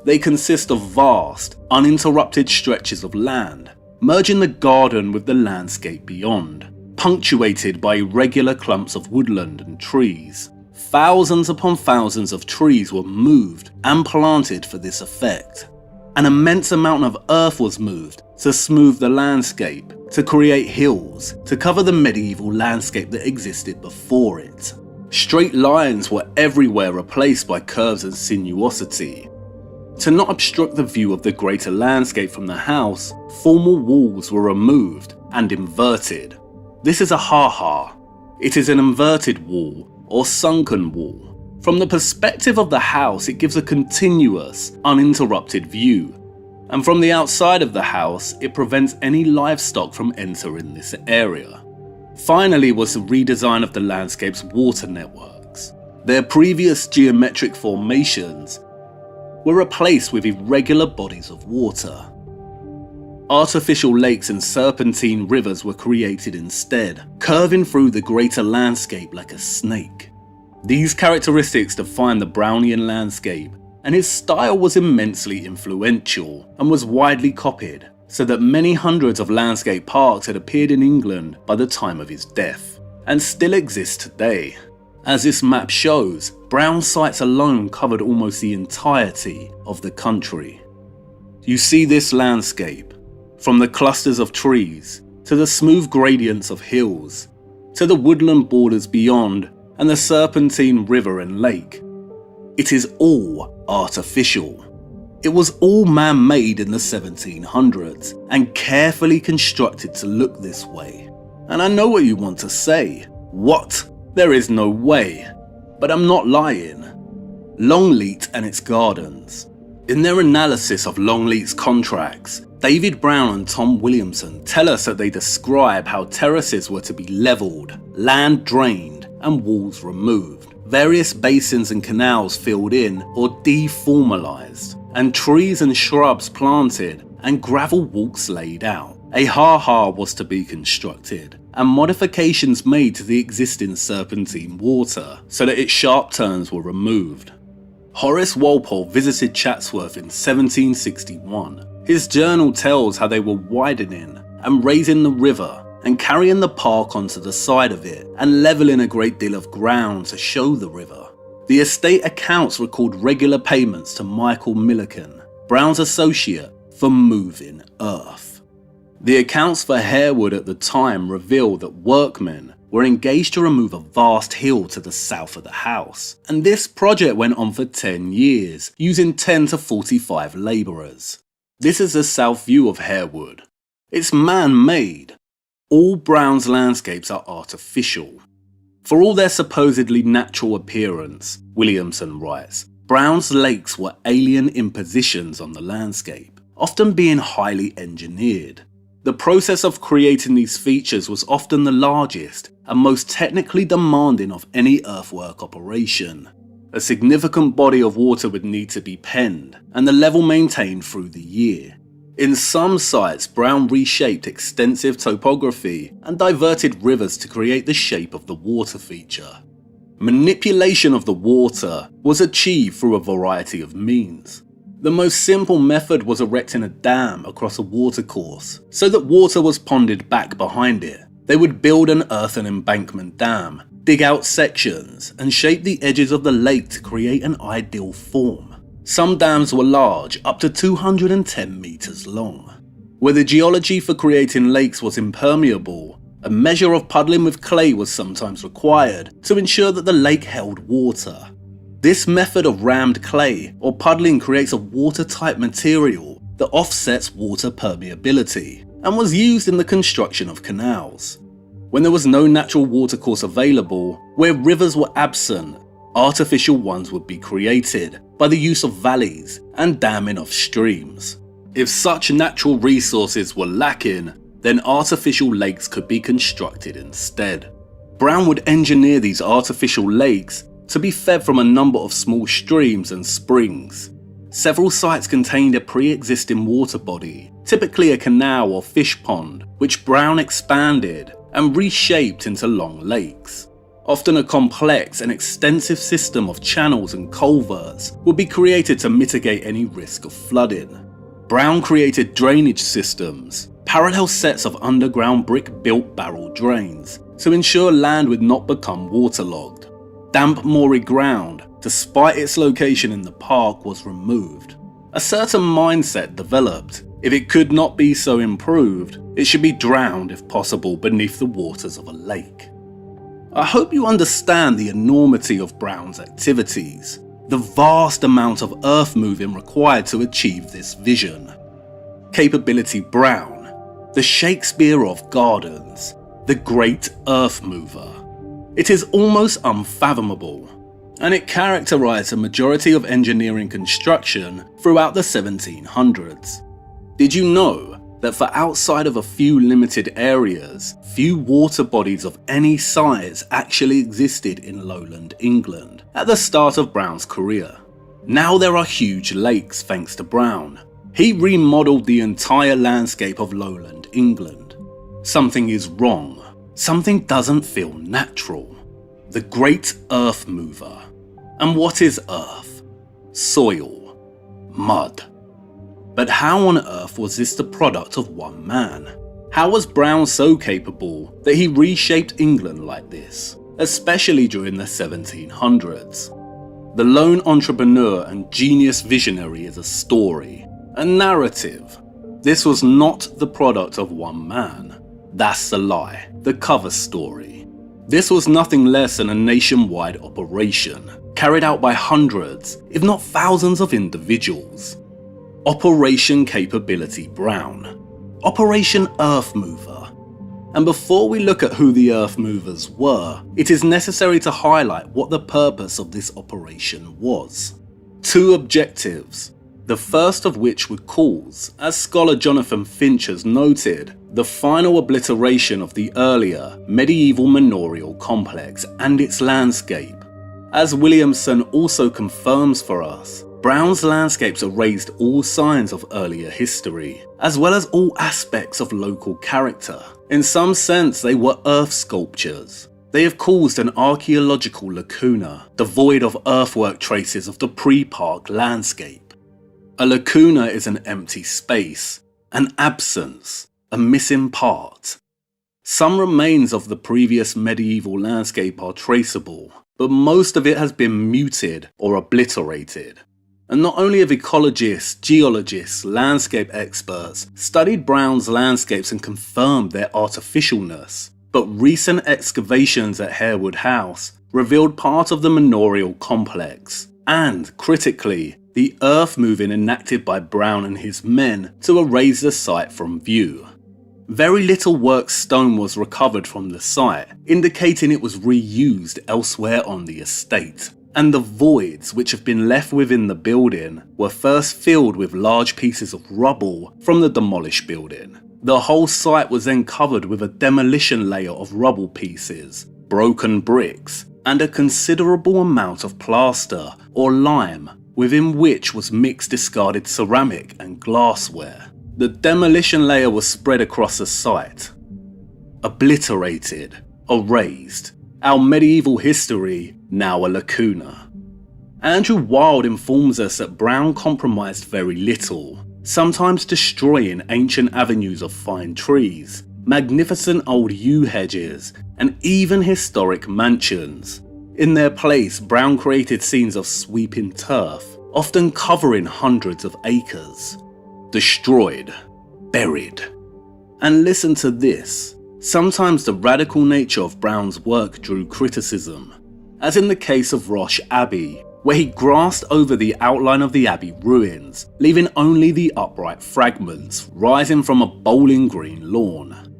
They consist of vast, uninterrupted stretches of land, merging the garden with the landscape beyond, punctuated by irregular clumps of woodland and trees. Thousands upon thousands of trees were moved and planted for this effect. An immense amount of earth was moved to smooth the landscape, to create hills, to cover the medieval landscape that existed before it. Straight lines were everywhere replaced by curves and sinuosity. To not obstruct the view of the greater landscape from the house, formal walls were removed and inverted. This is a ha-ha. It is an inverted wall or sunken wall. From the perspective of the house, it gives a continuous, uninterrupted view. And from the outside of the house, it prevents any livestock from entering this area. Finally was the redesign of the landscape's water networks. Their previous geometric formations were replaced with irregular bodies of water. Artificial lakes and serpentine rivers were created instead, curving through the greater landscape like a snake. These characteristics define the Brownian landscape, and his style was immensely influential and was widely copied, so that many hundreds of landscape parks had appeared in England by the time of his death, and still exist today. As this map shows, Brown sites alone covered almost the entirety of the country. You see this landscape, from the clusters of trees, to the smooth gradients of hills, to the woodland borders beyond, and the serpentine river and lake. It is all artificial. It was all man-made in the 1700s and carefully constructed to look this way. And I know what you want to say. What? There is no way. But I'm not lying. Longleat and its gardens. In their analysis of Longleat's contracts, David Brown and Tom Williamson tell us that they describe how terraces were to be levelled, land drained, and walls removed, various basins and canals filled in or deformalised, and trees and shrubs planted, and gravel walks laid out. A ha-ha was to be constructed, and modifications made to the existing serpentine water so that its sharp turns were removed. Horace Walpole visited Chatsworth in 1761. His journal tells how they were widening and raising the river and carrying the park onto the side of it and levelling a great deal of ground to show the river. The estate accounts record regular payments to Michael Milliken, Brown's associate, for moving earth. The accounts for Harewood at the time reveal that workmen were engaged to remove a vast hill to the south of the house, and this project went on for 10 years, using 10 to 45 labourers. This is the south view of Harewood. It's man-made. All Brown's landscapes are artificial. For all their supposedly natural appearance, Williamson writes, Brown's lakes were alien impositions on the landscape, often being highly engineered. The process of creating these features was often the largest and most technically demanding of any earthwork operation. A significant body of water would need to be penned, and the level maintained through the year. In some sites, Brown reshaped extensive topography and diverted rivers to create the shape of the water feature. Manipulation of the water was achieved through a variety of means. The most simple method was erecting a dam across a watercourse so that water was ponded back behind it. They would build an earthen embankment dam, dig out sections, and shape the edges of the lake to create an ideal form. Some dams were large, up to 210 meters long. Where the geology for creating lakes was impermeable, a measure of puddling with clay was sometimes required to ensure that the lake held water. This method of rammed clay or puddling creates a watertight material that offsets water permeability and was used in the construction of canals. When there was no natural watercourse available, where rivers were absent, artificial ones would be created by the use of valleys and damming of streams. If such natural resources were lacking, then artificial lakes could be constructed instead. Brown would engineer these artificial lakes to be fed from a number of small streams and springs. Several sites contained a pre-existing water body, typically a canal or fish pond, which Brown expanded and reshaped into long lakes. Often a complex and extensive system of channels and culverts would be created to mitigate any risk of flooding. Brown created drainage systems, parallel sets of underground brick-built barrel drains, to ensure land would not become waterlogged. Damp moory ground, despite its location in the park, was removed. A certain mindset developed. If it could not be so improved, it should be drowned if possible beneath the waters of a lake. I hope you understand the enormity of Brown's activities, the vast amount of earth moving required to achieve this vision. Capability Brown, the Shakespeare of gardens, the great earth mover. It is almost unfathomable, and it characterized a majority of engineering construction throughout the 1700s. Did you know that for outside of a few limited areas, few water bodies of any size actually existed in lowland England at the start of Brown's career? Now there are huge lakes thanks to Brown. He remodeled the entire landscape of lowland England. Something is wrong. Something doesn't feel natural. The great earth mover. And what is earth? Soil. Mud. But how on earth was this the product of one man? How was Brown so capable that he reshaped England like this, especially during the 1700s? The lone entrepreneur and genius visionary is a story, A narrative. This was not the product of one man. That's the lie, the cover story. This was nothing less than a nationwide operation, carried out by hundreds, if not thousands of individuals. Operation Capability Brown. Operation Earth Mover. And before we look at who the Earth Movers were, it is necessary to highlight what the purpose of this operation was. Two objectives, the first of which would cause, as scholar Jonathan Finch has noted, the final obliteration of the earlier medieval manorial complex and its landscape. As Williamson also confirms for us, Brown's landscapes erased all signs of earlier history, as well as all aspects of local character. In some sense, they were earth sculptures. They have caused an archaeological lacuna, devoid of earthwork traces of the pre-park landscape. A lacuna is an empty space, an absence, a missing part. Some remains of the previous medieval landscape are traceable, but most of it has been muted or obliterated. And not only have ecologists, geologists, landscape experts studied Brown's landscapes and confirmed their artificialness, but recent excavations at Harewood House revealed part of the manorial complex, and, critically, the earth moving enacted by Brown and his men to erase the site from view. Very little worked stone was recovered from the site, indicating it was reused elsewhere on the estate. And the voids which have been left within the building were first filled with large pieces of rubble from the demolished building. The whole site was then covered with a demolition layer of rubble pieces, broken bricks, and a considerable amount of plaster or lime, within which was mixed discarded ceramic and glassware. The demolition layer was spread across the site. Obliterated, erased. Our medieval history, now a lacuna. Andrew Wild informs us that Brown compromised very little, sometimes destroying ancient avenues of fine trees, magnificent old yew hedges, and even historic mansions. In their place, Brown created scenes of sweeping turf, often covering hundreds of acres. Destroyed, buried. And listen to this. Sometimes the radical nature of Brown's work drew criticism, as in the case of Roche Abbey, where he grasped over the outline of the abbey ruins, leaving only the upright fragments rising from a bowling green lawn.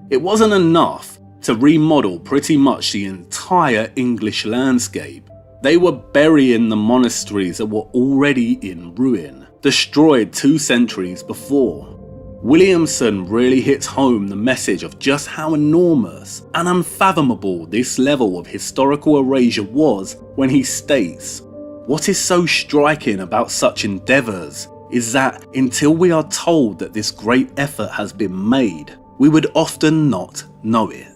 It wasn't enough to remodel pretty much the entire English landscape. They were burying the monasteries that were already in ruin, destroyed 2 centuries before. Williamson really hits home the message of just how enormous and unfathomable this level of historical erasure was when he states, "What is so striking about such endeavours is that until we are told that this great effort has been made, we would often not know it."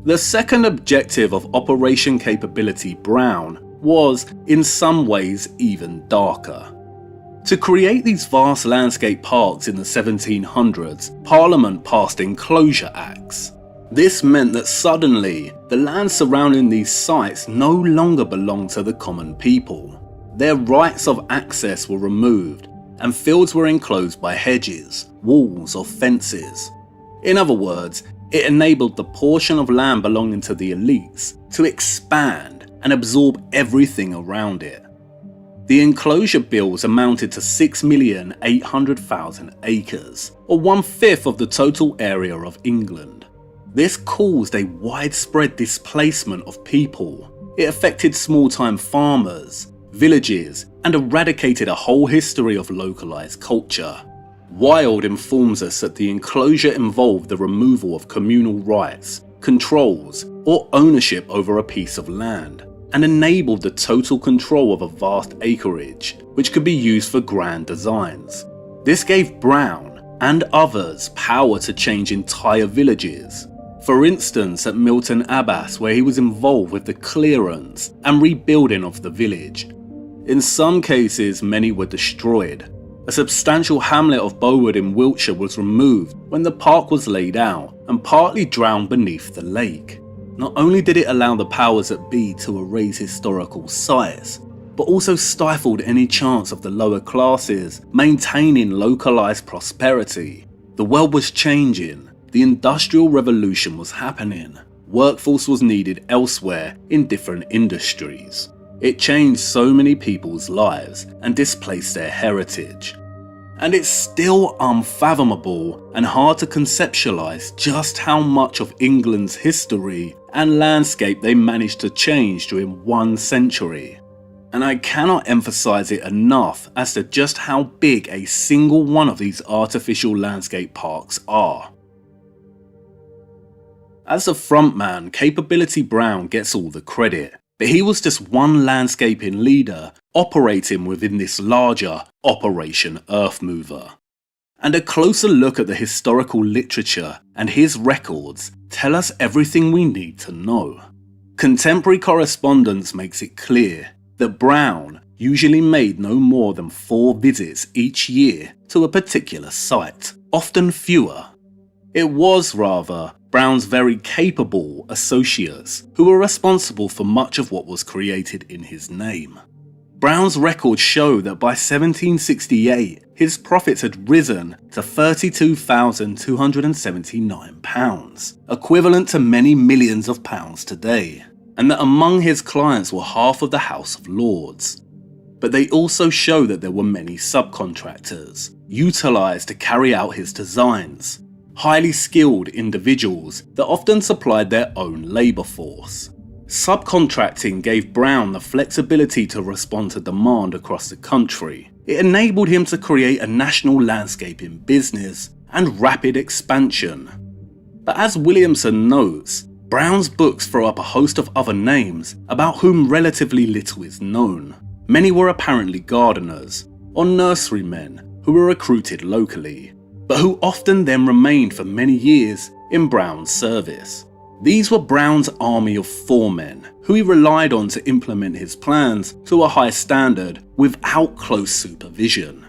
The second objective of Operation Capability Brown was, in some ways, even darker. To create these vast landscape parks in the 1700s, Parliament passed Enclosure Acts. This meant that suddenly, the land surrounding these sites no longer belonged to the common people. Their rights of access were removed, and fields were enclosed by hedges, walls, or fences. In other words, it enabled the portion of land belonging to the elites to expand and absorb everything around it. The enclosure bills amounted to 6,800,000 acres, or 1/5 of the total area of England. This caused a widespread displacement of people. It affected small-time farmers, villages, and eradicated a whole history of localized culture. Wild informs us that the enclosure involved the removal of communal rights, controls, or ownership over a piece of land, and enabled the total control of a vast acreage, which could be used for grand designs. This gave Brown and others power to change entire villages. For instance, at Milton Abbas, where he was involved with the clearance and rebuilding of the village. In some cases, many were destroyed. A substantial hamlet of Bowood in Wiltshire was removed when the park was laid out and partly drowned beneath the lake. Not only did it allow the powers that be to erase historical sites, but also stifled any chance of the lower classes maintaining localized prosperity. The world was changing, the Industrial Revolution was happening, workforce was needed elsewhere in different industries. It changed so many people's lives and displaced their heritage. And it's still unfathomable and hard to conceptualize just how much of England's history and landscape they managed to change during 1 century. And I cannot emphasize it enough as to just how big a single one of these artificial landscape parks are. As a frontman, Capability Brown gets all the credit, but he was just one landscaping leader operating within this larger Operation Earthmover. And a closer look at the historical literature and his records tell us everything we need to know. Contemporary correspondence makes it clear that Brown usually made no more than 4 visits each year to a particular site, often fewer. It was, rather, Brown's very capable associates who were responsible for much of what was created in his name. Brown's records show that by 1768, his profits had risen to £32,279, equivalent to many millions of pounds today, and that among his clients were half of the House of Lords. But they also show that there were many subcontractors, utilised to carry out his designs, highly skilled individuals that often supplied their own labour force. Subcontracting gave Brown the flexibility to respond to demand across the country. It enabled him to create a national landscaping business and rapid expansion. But as Williamson notes, Brown's books throw up a host of other names about whom relatively little is known. Many were apparently gardeners or nurserymen who were recruited locally, but who often then remained for many years in Brown's service. These were Brown's army of foremen, who he relied on to implement his plans to a high standard without close supervision.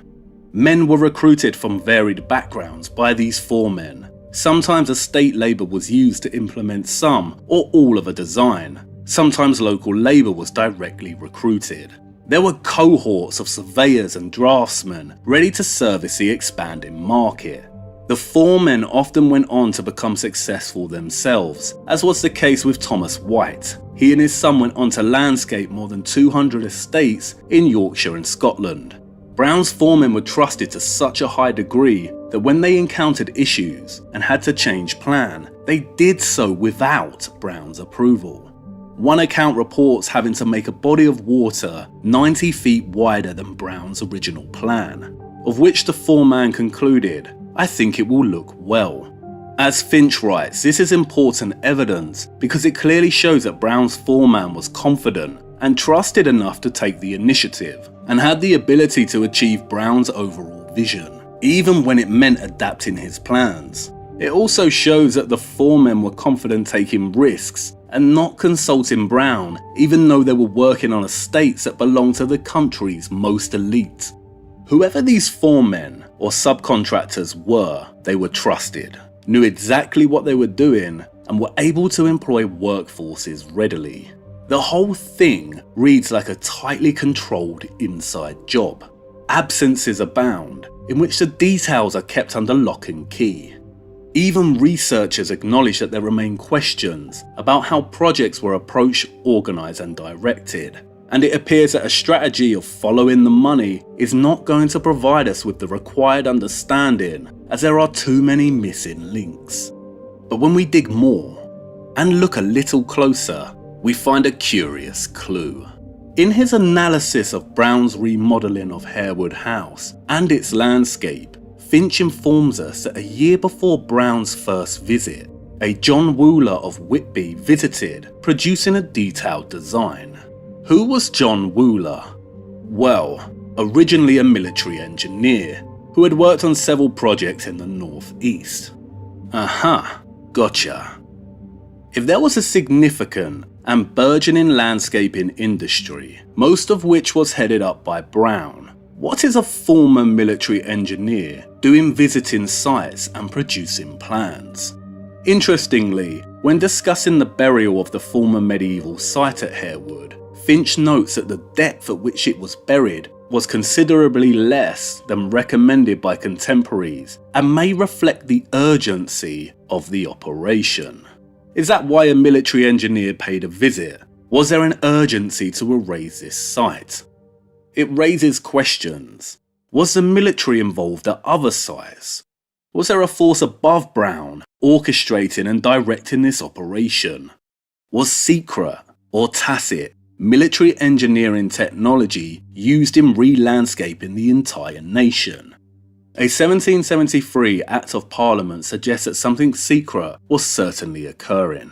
Men were recruited from varied backgrounds by these foremen. Sometimes estate labour was used to implement some or all of a design. Sometimes local labour was directly recruited. There were cohorts of surveyors and draftsmen ready to service the expanding market. The foremen often went on to become successful themselves, as was the case with Thomas White. He and his son went on to landscape more than 200 estates in Yorkshire and Scotland. Brown's foremen were trusted to such a high degree that when they encountered issues and had to change plan, they did so without Brown's approval. One account reports having to make a body of water 90 feet wider than Brown's original plan, of which the foreman concluded, "I think it will look well." As Finch writes, this is important evidence because it clearly shows that Brown's foreman was confident and trusted enough to take the initiative and had the ability to achieve Brown's overall vision, even when it meant adapting his plans. It also shows that the foremen were confident taking risks and not consulting Brown, even though they were working on estates that belonged to the country's most elite. Whoever these foremen or subcontractors were, they were trusted, knew exactly what they were doing, and were able to employ workforces readily. The whole thing reads like a tightly controlled inside job. Absences abound, in which the details are kept under lock and key. Even researchers acknowledge that there remain questions about how projects were approached, organised and directed, and it appears that a strategy of following the money is not going to provide us with the required understanding, as there are too many missing links. But when we dig more and look a little closer, we find a curious clue. In his analysis of Brown's remodelling of Harewood House and its landscape, Finch informs us that a year before Brown's first visit, a John Wooler of Whitby visited, producing a detailed design. Who was John Wooler? Well, originally a military engineer who had worked on several projects in the northeast. Aha, gotcha. If there was a significant and burgeoning landscaping industry, most of which was headed up by Brown, what is a former military engineer doing visiting sites and producing plans? Interestingly, when discussing the burial of the former medieval site at Harewood, Finch notes that the depth at which it was buried was considerably less than recommended by contemporaries and may reflect the urgency of the operation. Is that why a military engineer paid a visit? Was there an urgency to erase this site? It raises questions. Was the military involved at other sites? Was there a force above Brown orchestrating and directing this operation? Was secret or tacit military engineering technology used in re-landscaping the entire nation? A 1773 Act of Parliament suggests that something secret was certainly occurring.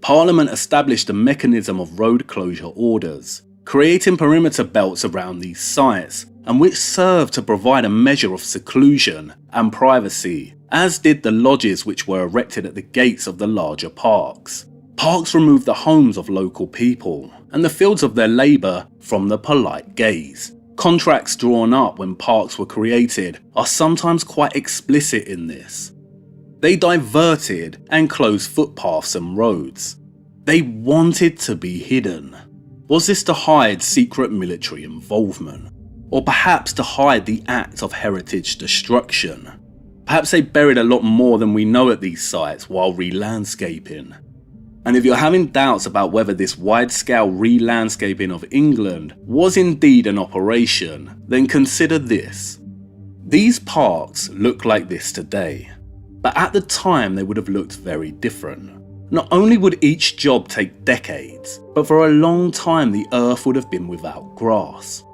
Parliament established a mechanism of road closure orders, creating perimeter belts around these sites, and which served to provide a measure of seclusion and privacy, as did the lodges which were erected at the gates of the larger parks. Parks removed the homes of local people and the fields of their labour from the polite gaze. Contracts drawn up when parks were created are sometimes quite explicit in this. They diverted and closed footpaths and roads. They wanted to be hidden. Was this to hide secret military involvement? Or perhaps to hide the act of heritage destruction? Perhaps they buried a lot more than we know at these sites while re-landscaping. And if you're having doubts about whether this wide-scale re-landscaping of England was indeed an operation, then consider this. These parks look like this today, but at the time they would have looked very different. Not only would each job take decades, but for a long time the earth would have been without grass.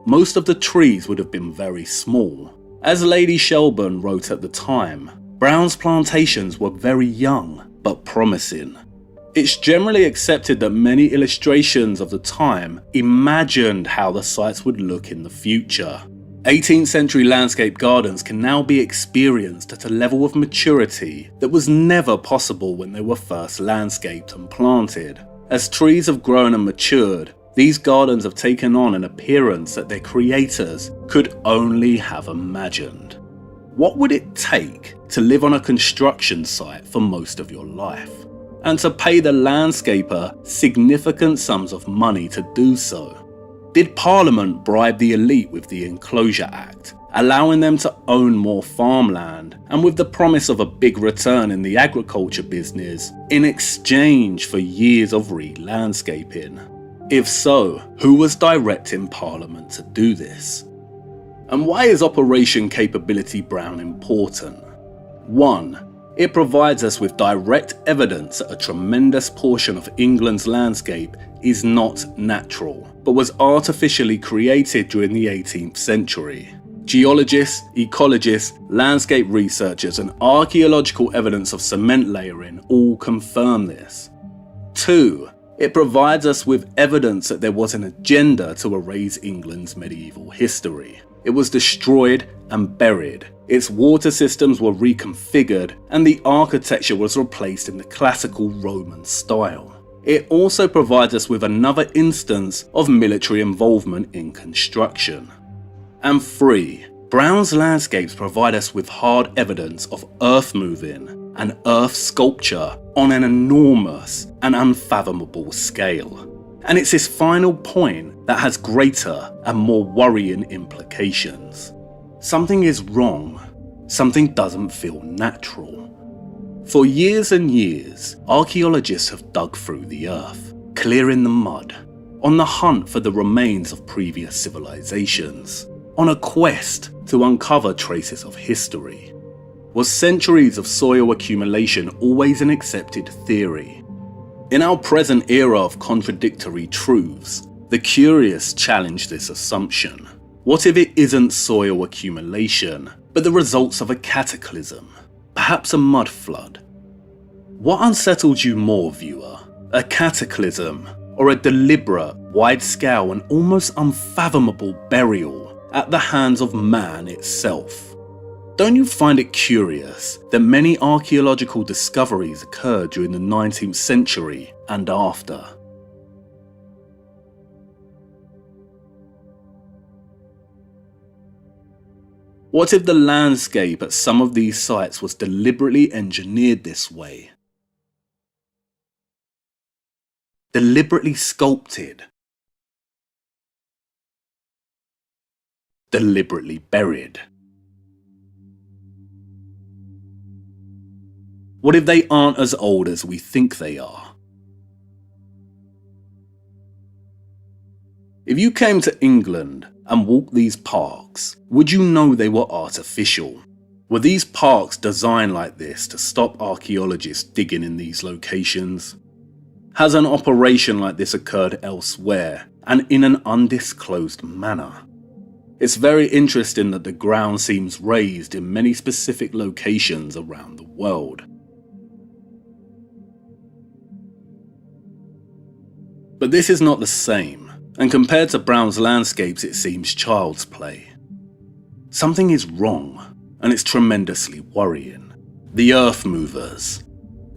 Most of the trees would have been very small. As Lady Shelburne wrote at the time, Brown's plantations were very young but promising. It's generally accepted that many illustrations of the time imagined how the sites would look in the future. 18th century landscape gardens can now be experienced at a level of maturity that was never possible when they were first landscaped and planted. As trees have grown and matured, these gardens have taken on an appearance that their creators could only have imagined. What would it take to live on a construction site for most of your life, and to pay the landscaper significant sums of money to do so? Did Parliament bribe the elite with the Enclosure Act, allowing them to own more farmland and with the promise of a big return in the agriculture business in exchange for years of re-landscaping? If so, who was directing Parliament to do this? And why is Operation Capability Brown important? 1. It provides us with direct evidence that a tremendous portion of England's landscape is not natural, but was artificially created during the 18th century. Geologists, ecologists, landscape researchers, and archaeological evidence of cement layering all confirm this. 2. It provides us with evidence that there was an agenda to erase England's medieval history. It was destroyed and buried. Its water systems were reconfigured and the architecture was replaced in the classical Roman style. It also provides us with another instance of military involvement in construction. And 3. Brown's landscapes provide us with hard evidence of earth moving and earth sculpture on an enormous and unfathomable scale. And it's this final point that has greater and more worrying implications. Something is wrong. Something doesn't feel natural. For years and years, archaeologists have dug through the earth, clearing the mud, on the hunt for the remains of previous civilizations, on a quest to uncover traces of history. Was centuries of soil accumulation always an accepted theory? In our present era of contradictory truths, the curious challenge this assumption. What if it isn't soil accumulation, but the results of a cataclysm, perhaps a mud flood? What unsettles you more, viewer? A cataclysm, or a deliberate, wide-scale and almost unfathomable burial at the hands of man itself? Don't you find it curious that many archaeological discoveries occurred during the 19th century and after? What if the landscape at some of these sites was deliberately engineered this way? Deliberately sculpted, deliberately buried? What if they aren't as old as we think they are? If you came to England and walked these parks, would you know they were artificial? Were these parks designed like this to stop archaeologists digging in these locations? Has an operation like this occurred elsewhere and in an undisclosed manner? It's very interesting that the ground seems raised in many specific locations around the world. But this is not the same, and compared to Brown's landscapes it seems child's play. Something is wrong, and it's tremendously worrying. The Earth Movers,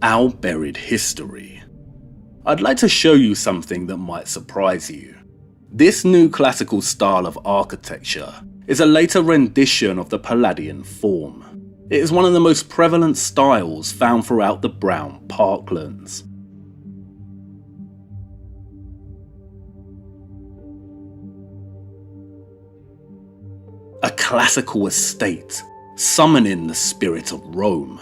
our buried history. I'd like to show you something that might surprise you. This new classical style of architecture is a later rendition of the Palladian form. It is one of the most prevalent styles found throughout the Brown Parklands. A classical estate, summoning the spirit of Rome.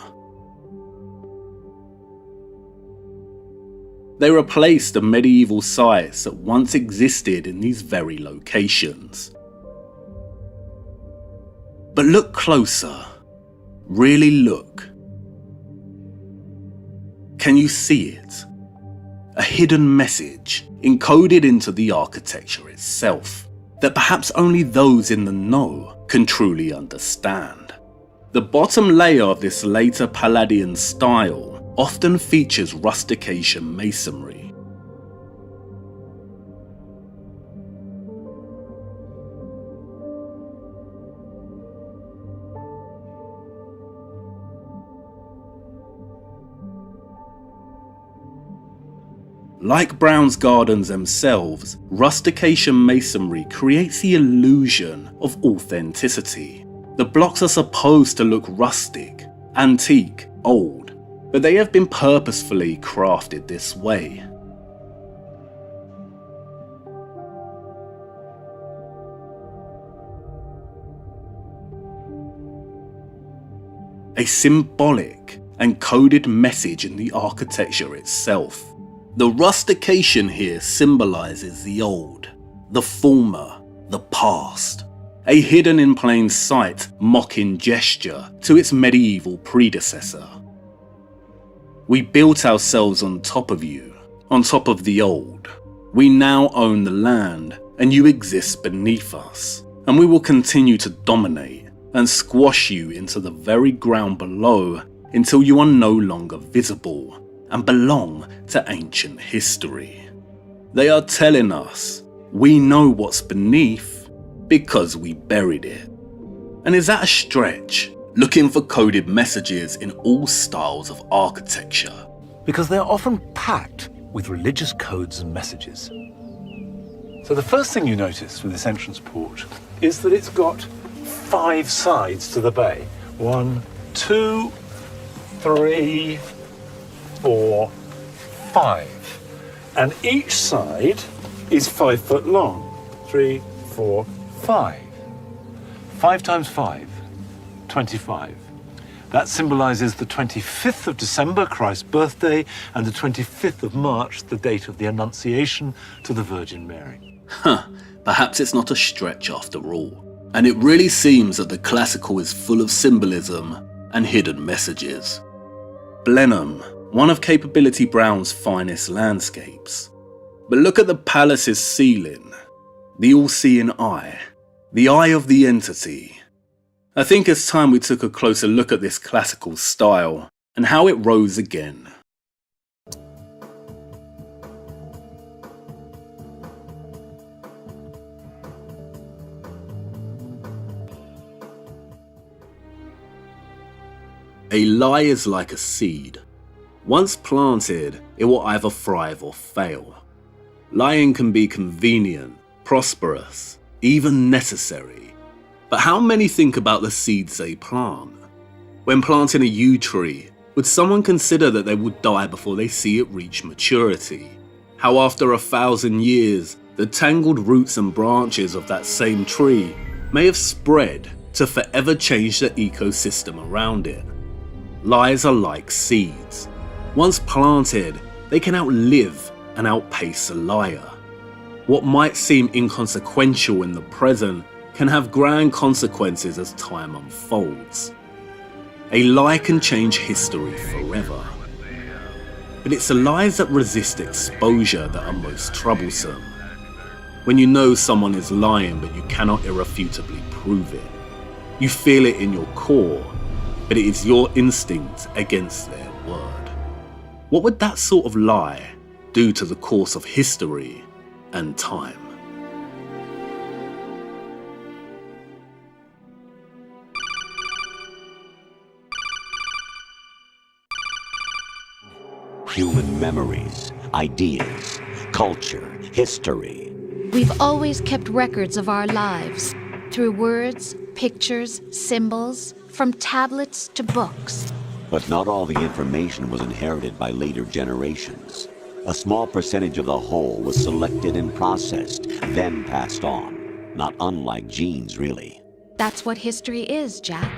They replaced the medieval sites that once existed in these very locations. But look closer. Really look. Can you see it? A hidden message encoded into the architecture itself that perhaps only those in the know can truly understand. The bottom layer of this later Palladian style often features rustication masonry. Like Brown's gardens themselves, rustication masonry creates the illusion of authenticity. The blocks are supposed to look rustic, antique, old, but they have been purposefully crafted this way. A symbolic and coded message in the architecture itself. The rustication here symbolizes the old, the former, the past. A hidden in plain sight, mocking gesture to its medieval predecessor. We built ourselves on top of you, on top of the old. We now own the land, and you exist beneath us, and we will continue to dominate and squash you into the very ground below until you are no longer visible and belong to ancient history. They are telling us we know what's beneath because we buried it. And is that a stretch? Looking for coded messages in all styles of architecture. Because they're often packed with religious codes and messages. So the first thing you notice with this entrance porch is that it's got 5 sides to the bay. 1, 2, 3, 4, 5. And each side is 5 foot long. 3, 4, 5. 5 times 5, 25. That symbolizes the 25th of December, Christ's birthday, and the 25th of March, the date of the Annunciation to the Virgin Mary. Perhaps it's not a stretch after all. And it really seems that the classical is full of symbolism and hidden messages. Blenheim, one of Capability Brown's finest landscapes. But look at the palace's ceiling, the all-seeing eye, the eye of the entity. I think it's time we took a closer look at this classical style and how it rose again. A lie is like a seed. Once planted, it will either thrive or fail. Lying can be convenient, prosperous, even necessary. But how many think about the seeds they plant? When planting a yew tree, would someone consider that they would die before they see it reach maturity? How after 1,000 years, the tangled roots and branches of that same tree may have spread to forever change the ecosystem around it. Lies are like seeds. Once planted, they can outlive and outpace a liar. What might seem inconsequential in the present can have grand consequences as time unfolds. A lie can change history forever. But it's the lies that resist exposure that are most troublesome. When you know someone is lying but you cannot irrefutably prove it. You feel it in your core, but it is your instinct against their word. What would that sort of lie do to the course of history and time? Human memories, ideas, culture, history. We've always kept records of our lives, through words, pictures, symbols, from tablets to books. But not all the information was inherited by later generations. A small percentage of the whole was selected and processed, then passed on. Not unlike genes, really. That's what history is, Jack.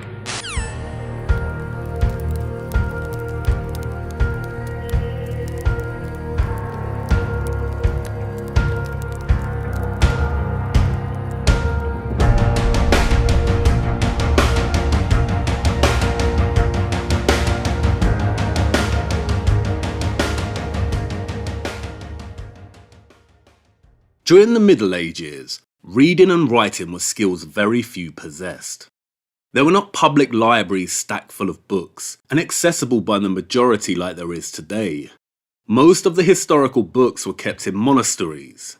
During the Middle Ages, reading and writing were skills very few possessed. There were not public libraries stacked full of books and accessible by the majority like there is today. Most of the historical books were kept in monasteries.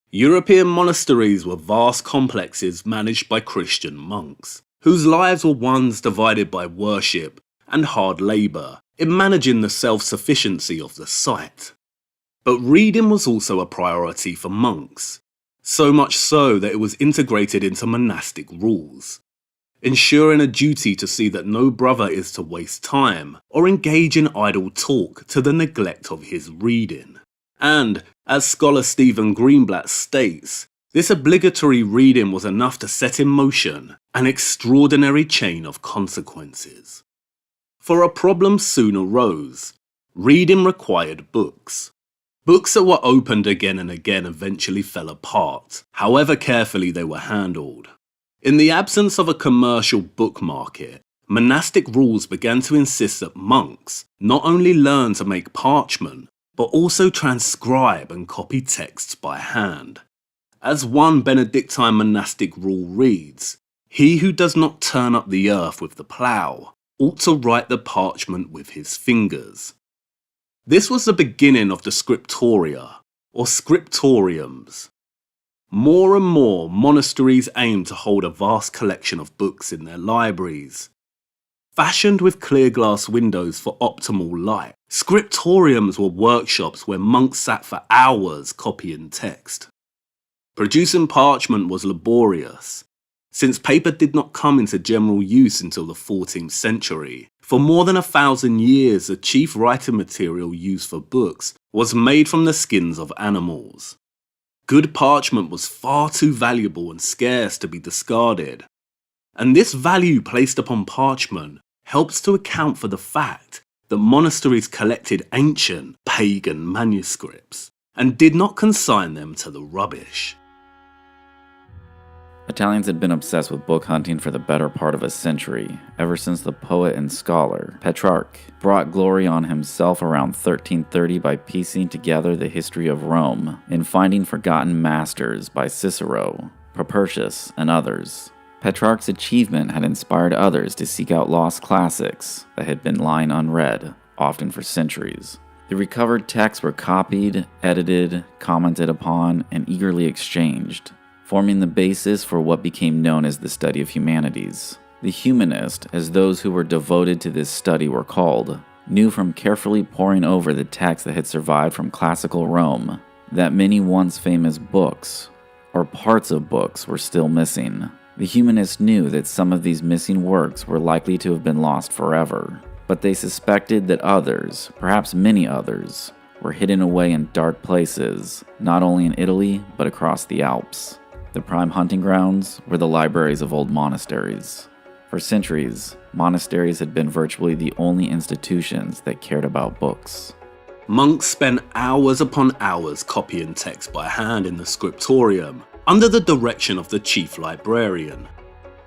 European monasteries were vast complexes managed by Christian monks, whose lives were ones divided by worship and hard labour in managing the self-sufficiency of the site. But reading was also a priority for monks, so much so that it was integrated into monastic rules, ensuring a duty to see that no brother is to waste time or engage in idle talk to the neglect of his reading. And, as scholar Stephen Greenblatt states, this obligatory reading was enough to set in motion an extraordinary chain of consequences. For a problem soon arose. Reading required books. Books that were opened again and again eventually fell apart, however carefully they were handled. In the absence of a commercial book market, monastic rules began to insist that monks not only learn to make parchment, but also transcribe and copy texts by hand. As one Benedictine monastic rule reads, "He who does not turn up the earth with the plough ought to write the parchment with his fingers." This was the beginning of the scriptoria, or scriptoriums. More and more monasteries aimed to hold a vast collection of books in their libraries. Fashioned with clear glass windows for optimal light, scriptoriums were workshops where monks sat for hours copying text. Producing parchment was laborious. Since paper did not come into general use until the 14th century, for more than 1,000 years the chief writing material used for books was made from the skins of animals. Good parchment was far too valuable and scarce to be discarded. And this value placed upon parchment helps to account for the fact that monasteries collected ancient pagan manuscripts and did not consign them to the rubbish. Italians had been obsessed with book hunting for the better part of a century, ever since the poet and scholar Petrarch brought glory on himself around 1330 by piecing together the history of Rome and finding forgotten masters by Cicero, Propertius, and others. Petrarch's achievement had inspired others to seek out lost classics that had been lying unread, often for centuries. The recovered texts were copied, edited, commented upon, and eagerly exchanged, forming the basis for what became known as the study of humanities. The humanist, as those who were devoted to this study were called, knew from carefully poring over the texts that had survived from classical Rome that many once famous books, or parts of books, were still missing. The humanists knew that some of these missing works were likely to have been lost forever, but they suspected that others, perhaps many others, were hidden away in dark places, not only in Italy, but across the Alps. The prime hunting grounds were the libraries of old monasteries. For centuries, monasteries had been virtually the only institutions that cared about books. Monks spent hours upon hours copying text by hand in the scriptorium, under the direction of the chief librarian.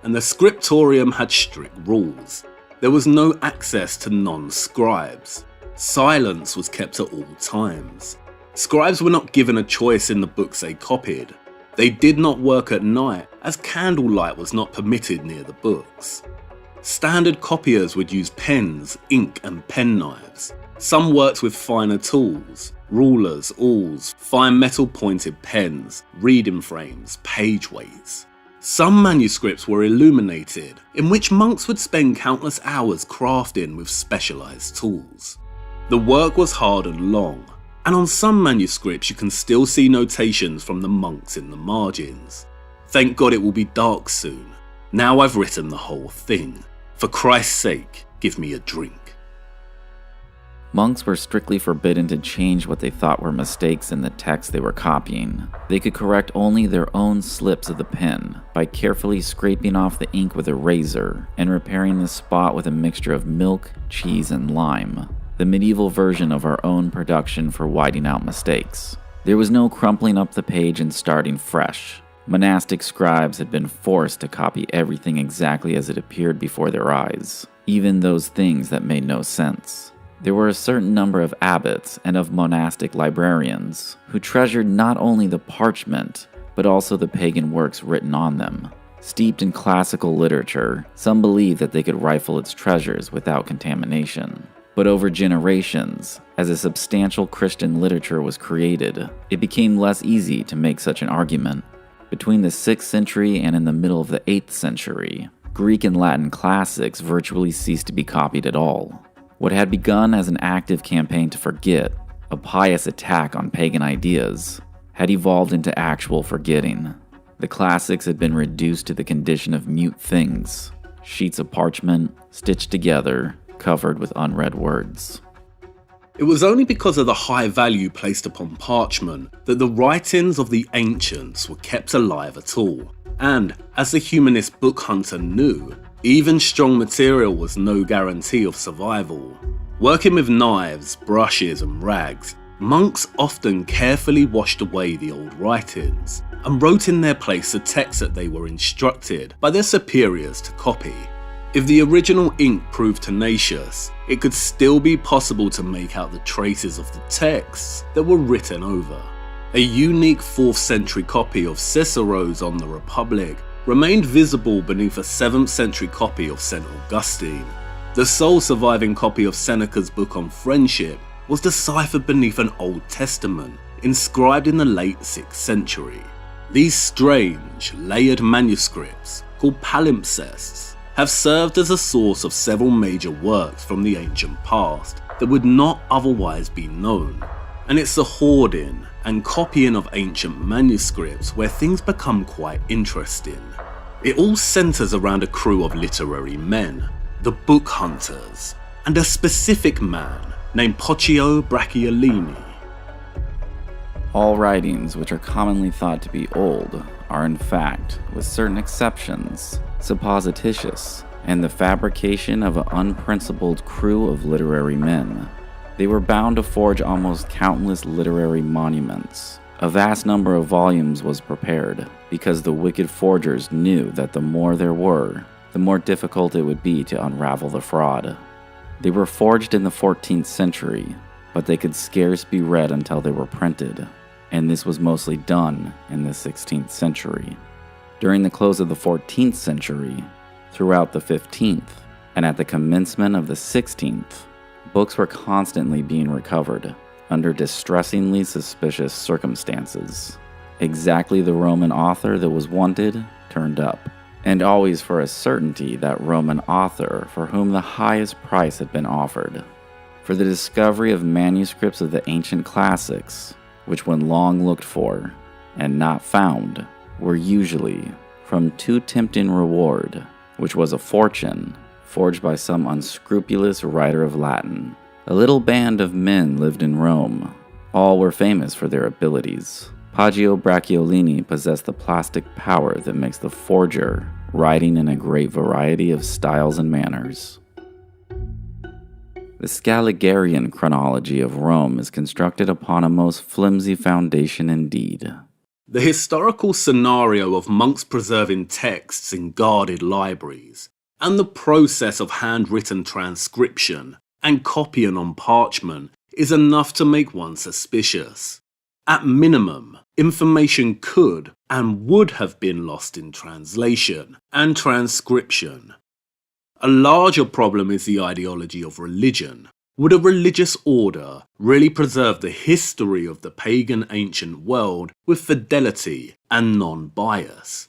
And the scriptorium had strict rules. There was no access to non-scribes. Silence was kept at all times. Scribes were not given a choice in the books they copied. They did not work at night, as candlelight was not permitted near the books. Standard copiers would use pens, ink and penknives. Some worked with finer tools, rulers, awls, fine metal pointed pens, reading frames, page weights. Some manuscripts were illuminated, in which monks would spend countless hours crafting with specialized tools. The work was hard and long, and on some manuscripts you can still see notations from the monks in the margins. Thank God it will be dark soon. Now I've written the whole thing. For Christ's sake, give me a drink. Monks were strictly forbidden to change what they thought were mistakes in the text they were copying. They could correct only their own slips of the pen by carefully scraping off the ink with a razor and repairing the spot with a mixture of milk, cheese, and lime, the medieval version of our own production for whiting out mistakes. There was no crumpling up the page and starting fresh. Monastic scribes had been forced to copy everything exactly as it appeared before their eyes, even those things that made no sense. There were a certain number of abbots and of monastic librarians who treasured not only the parchment, but also the pagan works written on them. Steeped in classical literature, some believed that they could rifle its treasures without contamination. But over generations, as a substantial Christian literature was created, it became less easy to make such an argument. Between the 6th century and in the middle of the 8th century, Greek and Latin classics virtually ceased to be copied at all. What had begun as an active campaign to forget, a pious attack on pagan ideas, had evolved into actual forgetting. The classics had been reduced to the condition of mute things, sheets of parchment, stitched together, covered with unread words. It was only because of the high value placed upon parchment that the writings of the ancients were kept alive at all. And, as the humanist book hunter knew, even strong material was no guarantee of survival. Working with knives, brushes and rags, monks often carefully washed away the old writings and wrote in their place the text that they were instructed by their superiors to copy. If the original ink proved tenacious, it could still be possible to make out the traces of the texts that were written over. A unique 4th century copy of Cicero's On the Republic remained visible beneath a 7th century copy of St. Augustine. The sole surviving copy of Seneca's book on friendship was deciphered beneath an Old Testament, inscribed in the late 6th century. These strange, layered manuscripts, called palimpsests, have served as a source of several major works from the ancient past that would not otherwise be known. And it's the hoarding and copying of ancient manuscripts where things become quite interesting. It all centers around a crew of literary men, the book hunters, and a specific man named Poggio Bracciolini. All writings which are commonly thought to be old are in fact, with certain exceptions, supposititious, and the fabrication of an unprincipled crew of literary men. They were bound to forge almost countless literary monuments. A vast number of volumes was prepared, because the wicked forgers knew that the more there were, the more difficult it would be to unravel the fraud. They were forged in the 14th century, but they could scarce be read until they were printed, and this was mostly done in the 16th century. During the close of the 14th century, throughout the 15th, and at the commencement of the 16th, books were constantly being recovered under distressingly suspicious circumstances. Exactly the Roman author that was wanted turned up, and always for a certainty that Roman author for whom the highest price had been offered. For the discovery of manuscripts of the ancient classics, which when long looked for and not found, were usually from too tempting reward, which was a fortune forged by some unscrupulous writer of Latin. A little band of men lived in Rome. All were famous for their abilities. Poggio Bracciolini possessed the plastic power that makes the forger, writing in a great variety of styles and manners. The Scaligerian chronology of Rome is constructed upon a most flimsy foundation indeed. The historical scenario of monks preserving texts in guarded libraries, and the process of handwritten transcription and copying on parchment is enough to make one suspicious. At minimum, information could and would have been lost in translation and transcription. A larger problem is the ideology of religion. Would a religious order really preserve the history of the pagan ancient world with fidelity and non-bias?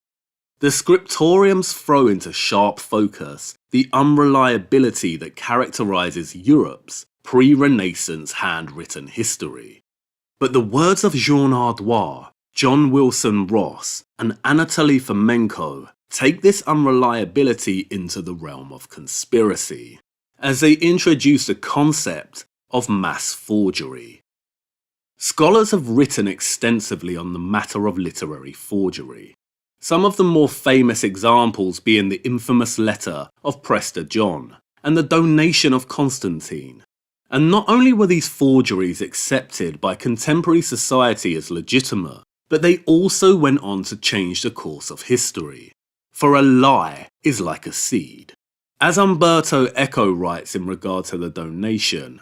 The scriptoriums throw into sharp focus the unreliability that characterizes Europe's pre-Renaissance handwritten history. But the words of Jean Ardois, John Wilson Ross, and Anatoly Fomenko take this unreliability into the realm of conspiracy, as they introduce the concept of mass forgery. Scholars have written extensively on the matter of literary forgery, some of the more famous examples being the infamous letter of Prester John and the donation of Constantine. And not only were these forgeries accepted by contemporary society as legitimate, but they also went on to change the course of history. For a lie is like a seed. As Umberto Eco writes in regard to the donation,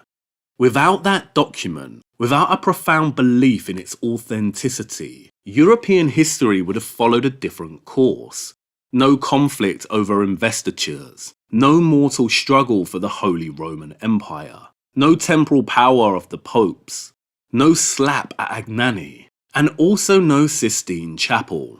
without that document, without a profound belief in its authenticity, European history would have followed a different course. No conflict over investitures, no mortal struggle for the Holy Roman Empire, no temporal power of the popes, no slap at Agnani, and also no Sistine Chapel.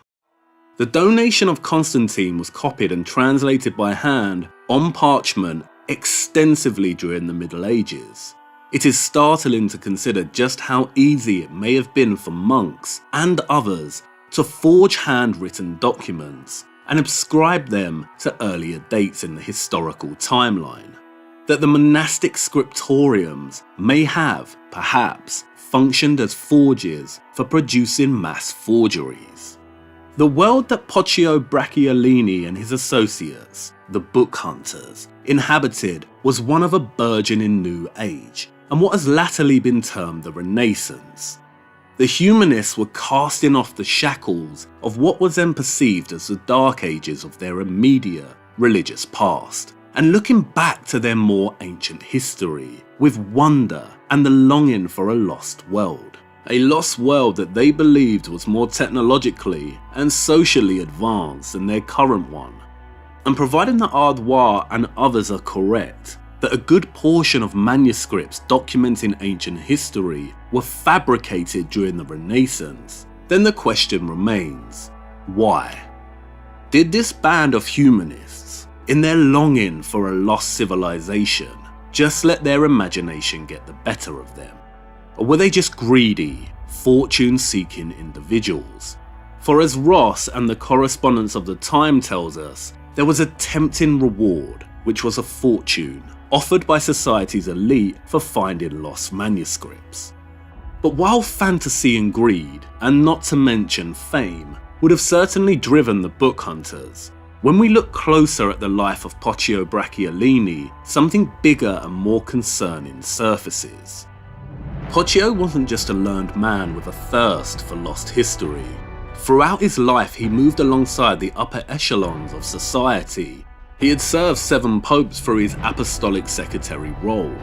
The donation of Constantine was copied and translated by hand on parchment extensively during the Middle Ages. It is startling to consider just how easy it may have been for monks and others to forge handwritten documents and ascribe them to earlier dates in the historical timeline. That the monastic scriptoriums may have, perhaps, functioned as forges for producing mass forgeries. The world that Poggio Bracciolini and his associates, the book hunters, inhabited was one of a burgeoning new age, and what has latterly been termed the Renaissance. The humanists were casting off the shackles of what was then perceived as the dark ages of their immediate religious past, and looking back to their more ancient history with wonder and the longing for a lost world. A lost world that they believed was more technologically and socially advanced than their current one. And providing that Ardois and others are correct, that a good portion of manuscripts documenting ancient history were fabricated during the Renaissance, then the question remains, why? Did this band of humanists, in their longing for a lost civilization, just let their imagination get the better of them? Or were they just greedy, fortune-seeking individuals? For as Ross and the correspondence of the time tells us, there was a tempting reward, which was a fortune, offered by society's elite for finding lost manuscripts. But while fantasy and greed, and not to mention fame, would have certainly driven the book hunters, when we look closer at the life of Poggio Bracciolini, something bigger and more concerning surfaces. Poggio wasn't just a learned man with a thirst for lost history. Throughout his life, he moved alongside the upper echelons of society. He had served 7 popes through his apostolic secretary role.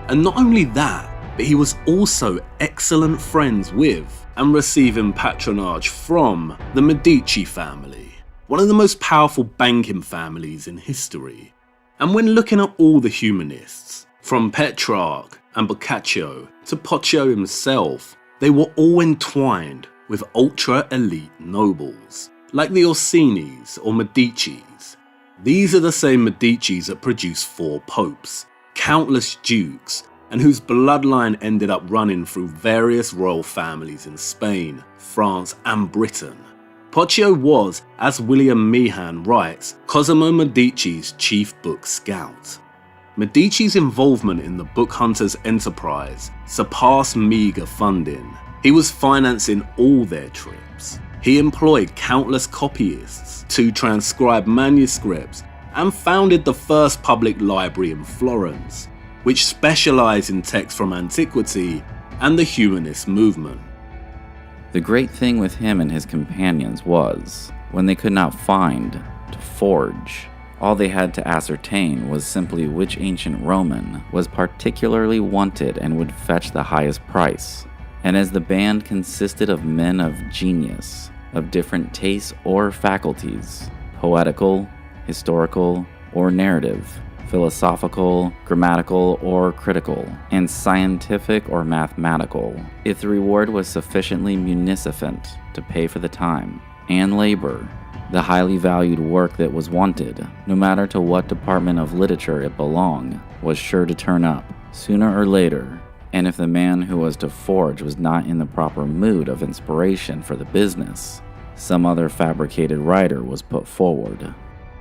And not only that, but he was also excellent friends with and receiving patronage from the Medici family, one of the most powerful banking families in history. And when looking at all the humanists, from Petrarch and Boccaccio to Poggio himself, they were all entwined with ultra-elite nobles, like the Orsinis or Medicis. These are the same Medicis that produced 4 popes, countless dukes, and whose bloodline ended up running through various royal families in Spain, France, and Britain. Poggio was, as William Meehan writes, Cosimo Medici's chief book scout. Medici's involvement in the book hunters' enterprise surpassed meagre funding. He was financing all their trips. He employed countless copyists to transcribe manuscripts and founded the first public library in Florence, which specialized in texts from antiquity and the humanist movement. The great thing with him and his companions was, when they could not find to forge, all they had to ascertain was simply which ancient Roman was particularly wanted and would fetch the highest price. And as the band consisted of men of genius, of different tastes or faculties, poetical, historical, or narrative, philosophical, grammatical, or critical, and scientific or mathematical, if the reward was sufficiently munificent to pay for the time and labor, the highly valued work that was wanted, no matter to what department of literature it belonged, was sure to turn up, sooner or later. And if the man who was to forge was not in the proper mood of inspiration for the business, some other fabricated writer was put forward.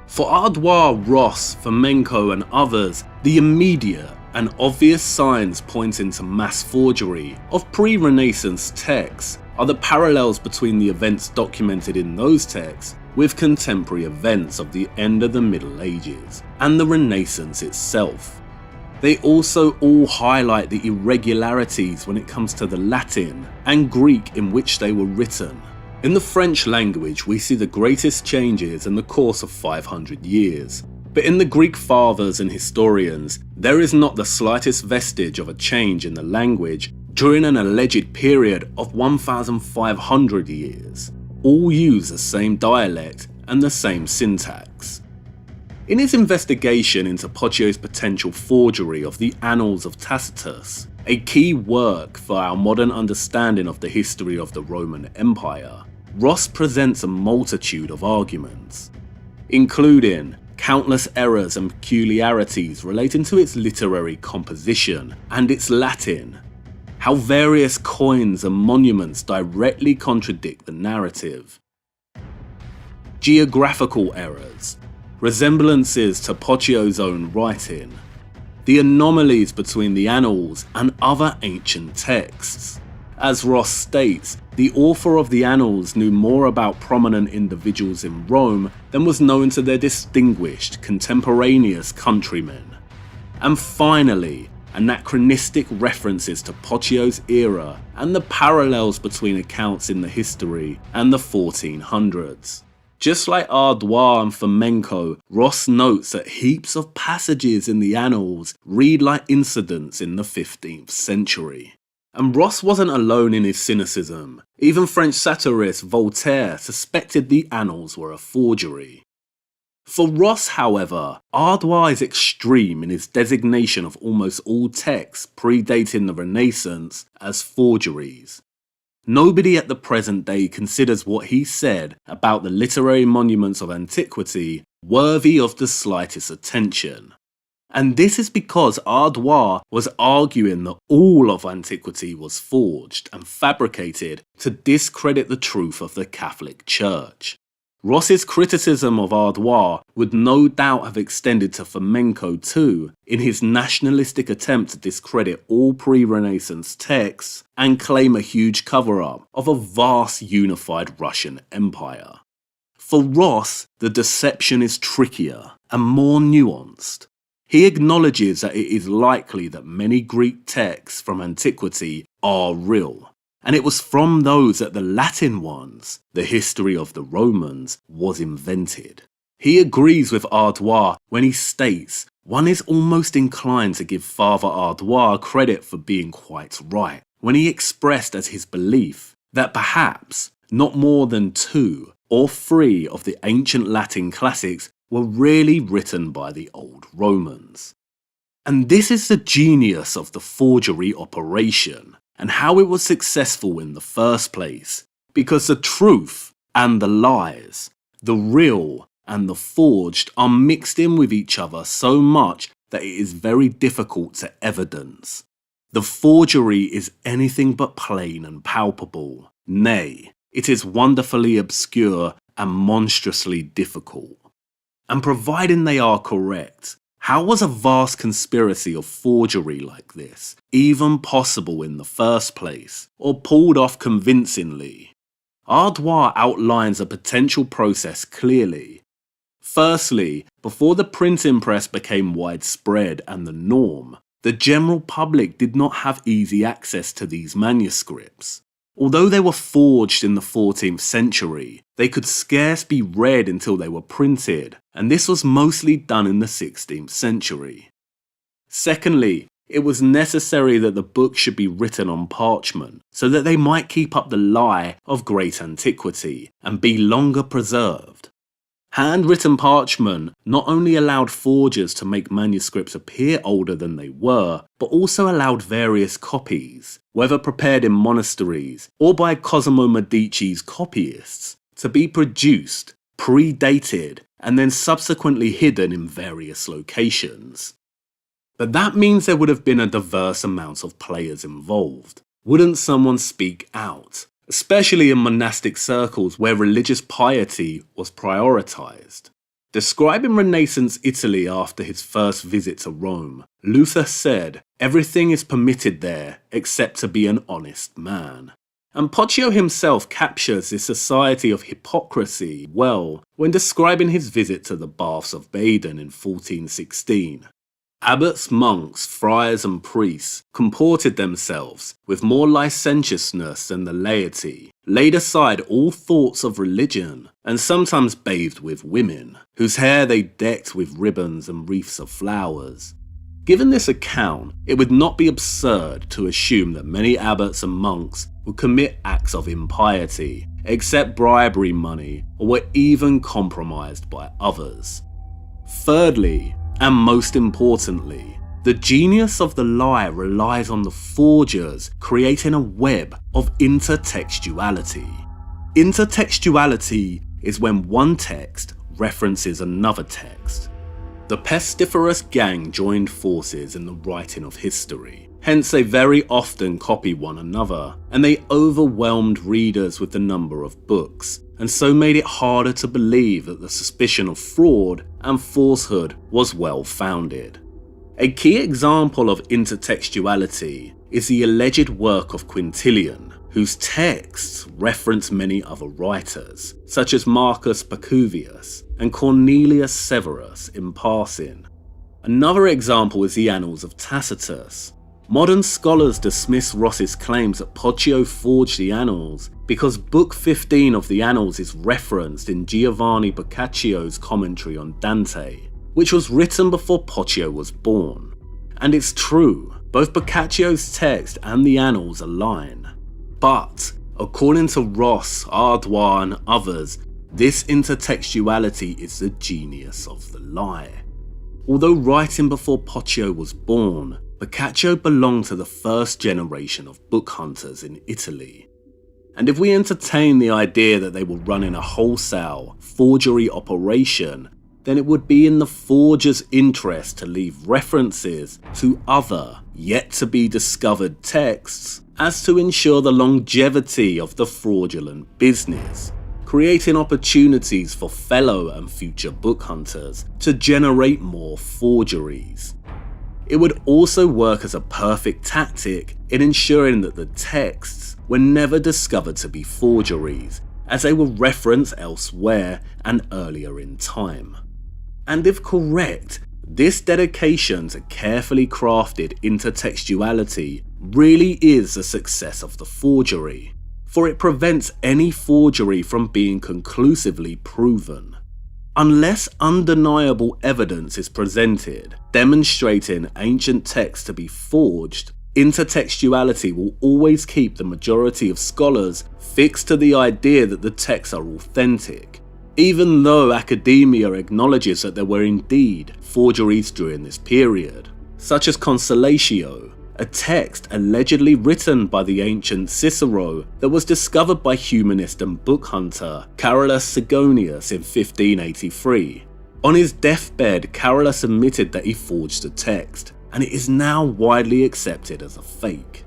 For Ardois, Ross, Fomenko, and others, the immediate and obvious signs pointing to mass forgery of pre-Renaissance texts are the parallels between the events documented in those texts with contemporary events of the end of the Middle Ages and the Renaissance itself. They also all highlight the irregularities when it comes to the Latin and Greek in which they were written. In the French language, we see the greatest changes in the course of 500 years, but in the Greek fathers and historians, there is not the slightest vestige of a change in the language during an alleged period of 1,500 years. All use the same dialect and the same syntax. In his investigation into Poggio's potential forgery of the Annals of Tacitus, a key work for our modern understanding of the history of the Roman Empire, Ross presents a multitude of arguments, including countless errors and peculiarities relating to its literary composition and its Latin, how various coins and monuments directly contradict the narrative, geographical errors, resemblances to Poggio's own writing, the anomalies between the Annals and other ancient texts. As Ross states, the author of the Annals knew more about prominent individuals in Rome than was known to their distinguished contemporaneous countrymen. And finally, anachronistic references to Poggio's era and the parallels between accounts in the history and the 1400s. Just like Ardois and Fomenko, Ross notes that heaps of passages in the Annals read like incidents in the 15th century. And Ross wasn't alone in his cynicism. Even French satirist Voltaire suspected the Annals were a forgery. For Ross, however, Ardois is extreme in his designation of almost all texts predating the Renaissance as forgeries. Nobody at the present day considers what he said about the literary monuments of antiquity worthy of the slightest attention. And this is because Ardois was arguing that all of antiquity was forged and fabricated to discredit the truth of the Catholic Church. Ross's criticism of Ardois would no doubt have extended to Fomenko too, in his nationalistic attempt to discredit all pre-Renaissance texts and claim a huge cover-up of a vast unified Russian empire. For Ross, the deception is trickier and more nuanced. He acknowledges that it is likely that many Greek texts from antiquity are real, and it was from those that the Latin ones, the history of the Romans, was invented. He agrees with Ardois when he states one is almost inclined to give Father Ardois credit for being quite right when he expressed as his belief that perhaps not more than 2 or 3 of the ancient Latin classics were really written by the old Romans. And this is the genius of the forgery operation and how it was successful in the first place, because the truth and the lies, the real and the forged are mixed in with each other so much that it is very difficult to evidence. The forgery is anything but plain and palpable. Nay, it is wonderfully obscure and monstrously difficult. And providing they are correct, How was a vast conspiracy of forgery like this even possible in the first place, or pulled off convincingly? Ardois outlines a potential process clearly. Firstly, before the printing press became widespread and the norm, the general public did not have easy access to these manuscripts. Although they were forged in the 14th century, they could scarce be read until they were printed, and this was mostly done in the 16th century. Secondly, it was necessary that the book should be written on parchment, so that they might keep up the lie of great antiquity and be longer preserved. Handwritten parchment not only allowed forgers to make manuscripts appear older than they were, but also allowed various copies, whether prepared in monasteries or by Cosimo Medici's copyists, to be produced, predated, and then subsequently hidden in various locations. But that means there would have been a diverse amount of players involved. Wouldn't someone speak out? Especially in monastic circles where religious piety was prioritized. Describing Renaissance Italy after his first visit to Rome, Luther said, "Everything is permitted there except to be an honest man." And Poggio himself captures this society of hypocrisy well when describing his visit to the Baths of Baden in 1416. Abbots, monks, friars and priests comported themselves with more licentiousness than the laity, laid aside all thoughts of religion, and sometimes bathed with women, whose hair they decked with ribbons and wreaths of flowers. Given this account, it would not be absurd to assume that many abbots and monks would commit acts of impiety, accept bribery money, or were even compromised by others. Thirdly, and most importantly, the genius of the lie relies on the forgers creating a web of intertextuality. Intertextuality is when one text references another text. The pestiferous gang joined forces in the writing of history, hence they very often copy one another, and they overwhelmed readers with the number of books, and so made it harder to believe that the suspicion of fraud and falsehood was well founded. A key example of intertextuality is the alleged work of Quintilian, whose texts reference many other writers, such as Marcus Pacuvius and Cornelius Severus in passing. Another example is the Annals of Tacitus. Modern scholars dismiss Ross's claims that Poggio forged the Annals because Book 15 of the Annals is referenced in Giovanni Boccaccio's commentary on Dante, which was written before Poggio was born. And it's true, both Boccaccio's text and the Annals align. But, according to Ross, Ardois and others, this intertextuality is the genius of the lie. Although writing before Poggio was born, Boccaccio belonged to the first generation of book hunters in Italy. And if we entertain the idea that they were running a wholesale forgery operation, then it would be in the forger's interest to leave references to other, yet to be discovered texts as to ensure the longevity of the fraudulent business, creating opportunities for fellow and future book hunters to generate more forgeries. It would also work as a perfect tactic in ensuring that the texts were never discovered to be forgeries, as they were referenced elsewhere and earlier in time. And if correct, this dedication to carefully crafted intertextuality really is the success of the forgery, for it prevents any forgery from being conclusively proven. Unless undeniable evidence is presented demonstrating ancient texts to be forged, intertextuality will always keep the majority of scholars fixed to the idea that the texts are authentic, even though academia acknowledges that there were indeed forgeries during this period, such as Consolatio, a text allegedly written by the ancient Cicero that was discovered by humanist and book hunter Carolus Sigonius in 1583. On his deathbed, Carolus admitted that he forged the text, and it is now widely accepted as a fake.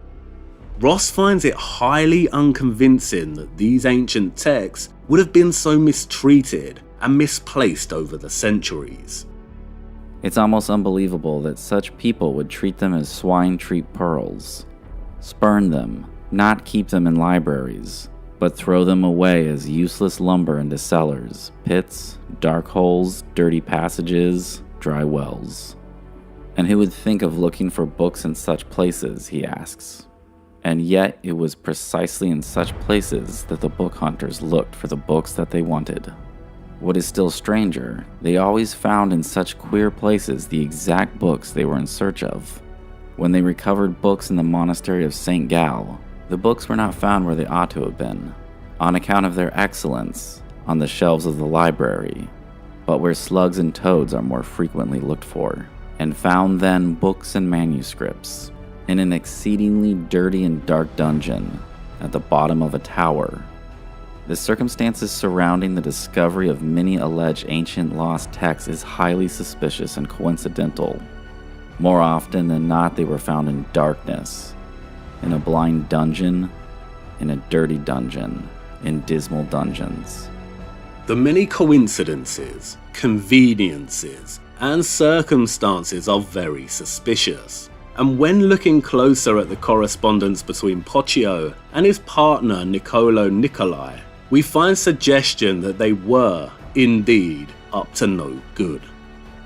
Ross finds it highly unconvincing that these ancient texts would have been so mistreated and misplaced over the centuries. It's almost unbelievable that such people would treat them as swine treat pearls, spurn them, not keep them in libraries, but throw them away as useless lumber into cellars, pits, dark holes, dirty passages, dry wells. And who would think of looking for books in such places, he asks. And yet it was precisely in such places that the book hunters looked for the books that they wanted. What is still stranger, they always found in such queer places the exact books they were in search of. When they recovered books in the monastery of St. Gall, the books were not found where they ought to have been, on account of their excellence, on the shelves of the library, but where slugs and toads are more frequently looked for, and found then books and manuscripts, in an exceedingly dirty and dark dungeon, at the bottom of a tower. The circumstances surrounding the discovery of many alleged ancient lost texts is highly suspicious and coincidental. More often than not, they were found in darkness, in a blind dungeon, in a dirty dungeon, in dismal dungeons. The many coincidences, conveniences, and circumstances are very suspicious. And when looking closer at the correspondence between Poggio and his partner Niccolo Nicolai, we find suggestion that they were, indeed, up to no good.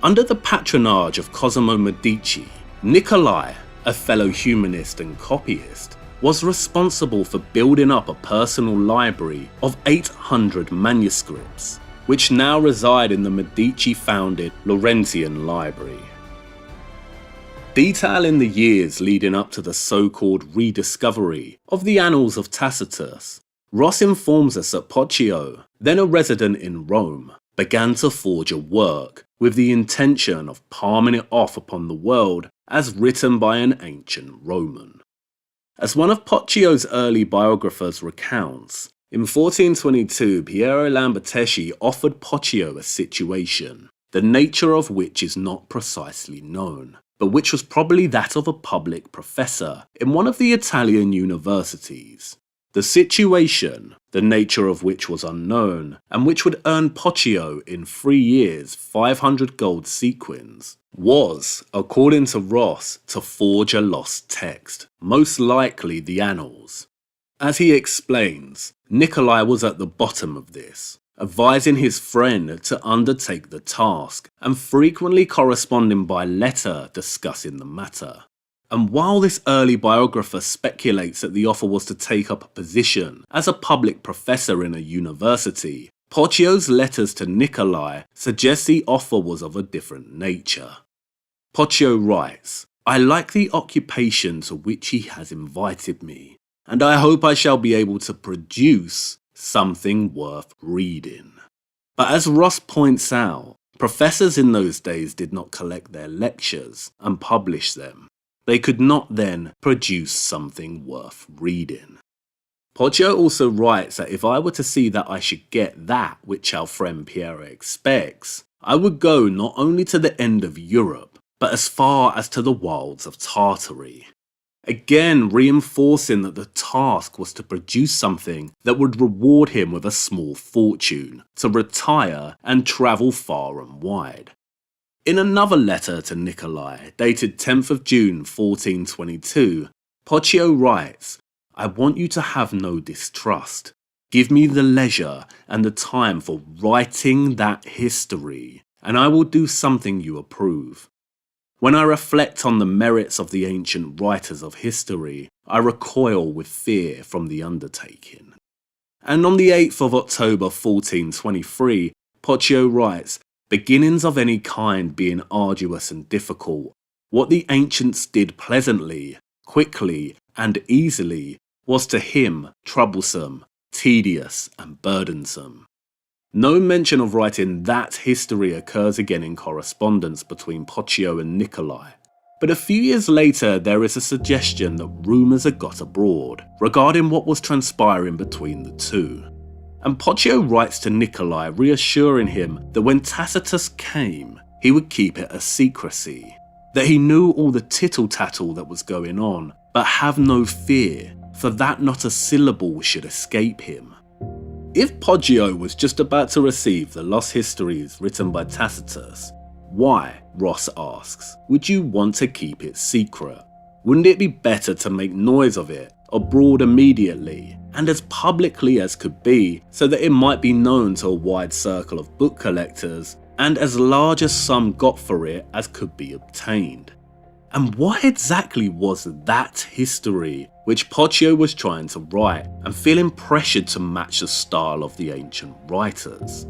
Under the patronage of Cosimo Medici, Nicolai, a fellow humanist and copyist, was responsible for building up a personal library of 800 manuscripts, which now reside in the Medici-founded Laurentian Library. Detailing the years leading up to the so-called rediscovery of the Annals of Tacitus, Ross informs us that Poggio, then a resident in Rome, began to forge a work with the intention of palming it off upon the world as written by an ancient Roman. As one of Poggio's early biographers recounts, in 1422 Piero Lamberteschi offered Poggio a situation, the nature of which is not precisely known, but which was probably that of a public professor in one of the Italian universities. The situation, the nature of which was unknown, and which would earn Poggio in 3 years 500 gold sequins, was, according to Ross, to forge a lost text, most likely the Annals. As he explains, Nicolai was at the bottom of this, advising his friend to undertake the task and frequently corresponding by letter discussing the matter. And while this early biographer speculates that the offer was to take up a position as a public professor in a university, Poggio's letters to Nicolai suggest the offer was of a different nature. Poggio writes, "I like the occupation to which he has invited me, and I hope I shall be able to produce something worth reading." But as Ross points out, professors in those days did not collect their lectures and publish them. They could not then produce something worth reading. Poggio also writes that if I were to see that I should get that which our friend Piero expects, I would go not only to the end of Europe, but as far as to the wilds of Tartary. Again reinforcing that the task was to produce something that would reward him with a small fortune, to retire and travel far and wide. In another letter to Nicolai, dated 10th of June 1422, Poggio writes, "I want you to have no distrust. Give me the leisure and the time for writing that history, and I will do something you approve. When I reflect on the merits of the ancient writers of history, I recoil with fear from the undertaking." And on the 8th of October 1423, Poggio writes, "Beginnings of any kind being arduous and difficult, what the ancients did pleasantly, quickly, and easily was to him troublesome, tedious, and burdensome." No mention of writing that history occurs again in correspondence between Poggio and Nicolai, but a few years later there is a suggestion that rumours had got abroad regarding what was transpiring between the two. And Poggio writes to Nicolai reassuring him that when Tacitus came, he would keep it a secrecy, that he knew all the tittle-tattle that was going on, but have no fear, for that not a syllable should escape him. If Poggio was just about to receive the lost histories written by Tacitus, Why, Ross asks, would you want to keep it secret? Wouldn't it be better to make noise of it, abroad immediately, and as publicly as could be, so that it might be known to a wide circle of book collectors, and as large a sum got for it as could be obtained? And what exactly was that history which Poggio was trying to write and feeling pressured to match the style of the ancient writers?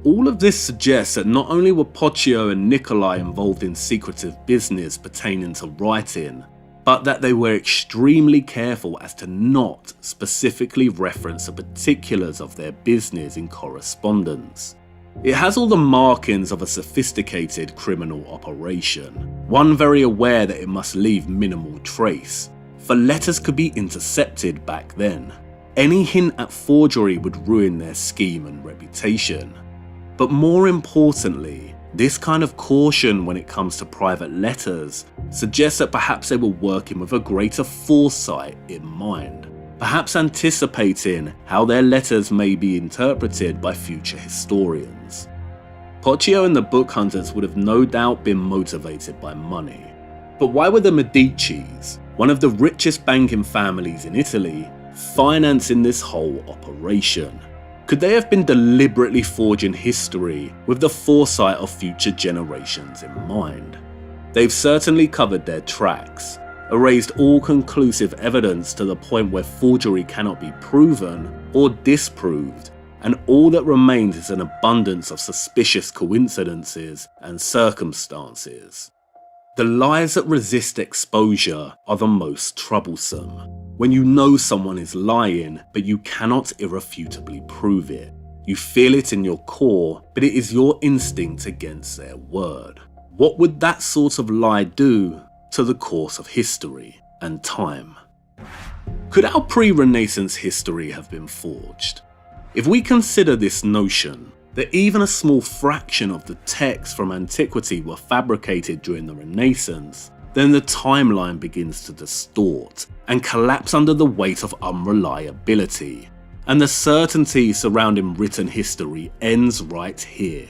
All of this suggests that not only were Poggio and Nicolai involved in secretive business pertaining to writing, but that they were extremely careful as to not specifically reference the particulars of their business in correspondence. It has all the markings of a sophisticated criminal operation, one very aware that it must leave minimal trace, for letters could be intercepted back then. Any hint at forgery would ruin their scheme and reputation. But more importantly, this kind of caution when it comes to private letters suggests that perhaps they were working with a greater foresight in mind, perhaps anticipating how their letters may be interpreted by future historians. Poggio and the book hunters would have no doubt been motivated by money. But why were the Medicis, one of the richest banking families in Italy, financing this whole operation? Could they have been deliberately forging history with the foresight of future generations in mind? They've certainly covered their tracks, erased all conclusive evidence to the point where forgery cannot be proven or disproved, and all that remains is an abundance of suspicious coincidences and circumstances. The lies that resist exposure are the most troublesome. When you know someone is lying, but you cannot irrefutably prove it. You feel it in your core, but it is your instinct against their word. What would that sort of lie do to the course of history and time? Could our pre-Renaissance history have been forged? If we consider this notion, that even a small fraction of the texts from antiquity were fabricated during the Renaissance, then the timeline begins to distort and collapse under the weight of unreliability, and the certainty surrounding written history ends right here.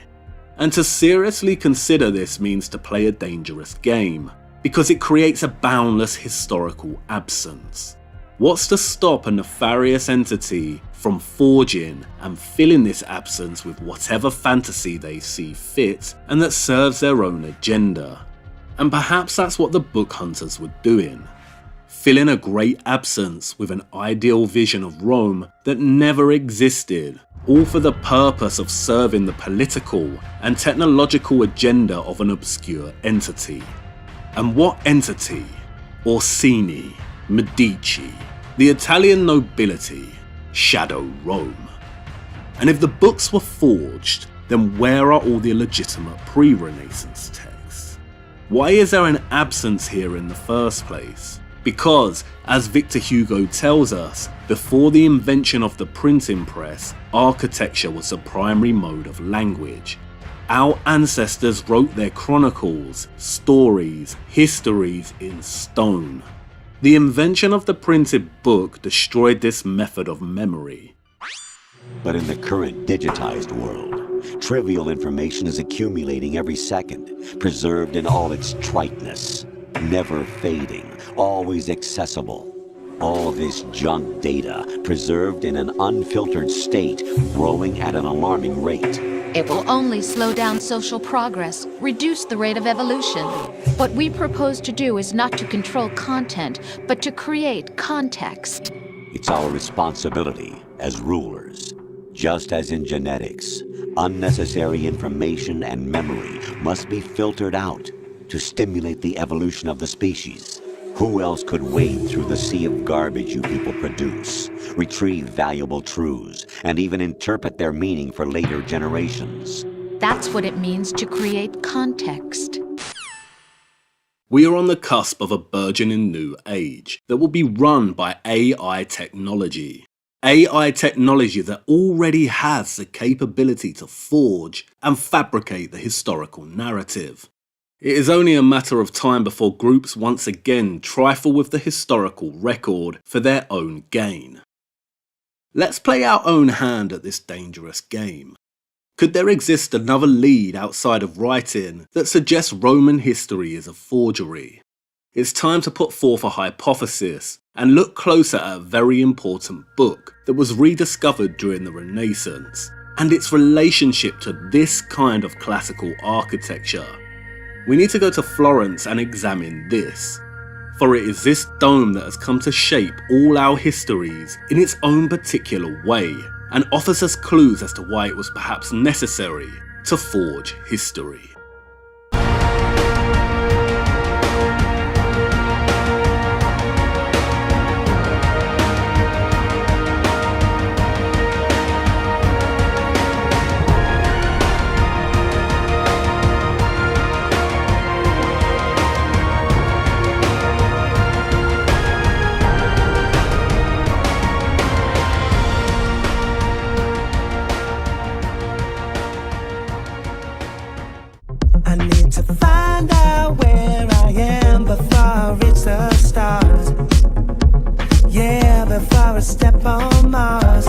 And to seriously consider this means to play a dangerous game, because it creates a boundless historical absence. What's to stop a nefarious entity from forging and filling this absence with whatever fantasy they see fit and that serves their own agenda? And perhaps that's what the book hunters were doing, filling a great absence with an ideal vision of Rome that never existed, all for the purpose of serving the political and technological agenda of an obscure entity. And what entity? Orsini, Medici, the Italian nobility, Shadow Rome. And if the books were forged, then where are all the legitimate pre-Renaissance texts? Why is there an absence here in the first place? Because, as Victor Hugo tells us, before the invention of the printing press, architecture was the primary mode of language. Our ancestors wrote their chronicles, stories, histories in stone. The invention of the printed book destroyed this method of memory. But in the current digitized world, trivial information is accumulating every second, preserved in all its triteness, never fading, always accessible. All this junk data, preserved in an unfiltered state, growing at an alarming rate. It will only slow down social progress, reduce the rate of evolution. What we propose to do is not to control content, but to create context. It's our responsibility as rulers. Just as in genetics, unnecessary information and memory must be filtered out to stimulate the evolution of the species. Who else could wade through the sea of garbage you people produce, retrieve valuable truths, and even interpret their meaning for later generations? That's what it means to create context. We are on the cusp of a burgeoning new age that will be run by AI technology. AI technology that already has the capability to forge and fabricate the historical narrative. It is only a matter of time before groups once again trifle with the historical record for their own gain. Let's play our own hand at this dangerous game. Could there exist another lead outside of writing that suggests Roman history is a forgery? It's time to put forth a hypothesis and look closer at a very important book that was rediscovered during the Renaissance and its relationship to this kind of classical architecture. We need to go to Florence and examine this, for it is this dome that has come to shape all our histories in its own particular way and offers us clues as to why it was perhaps necessary to forge history. I need to find out where I am before I reach the stars. Yeah, before I step on Mars.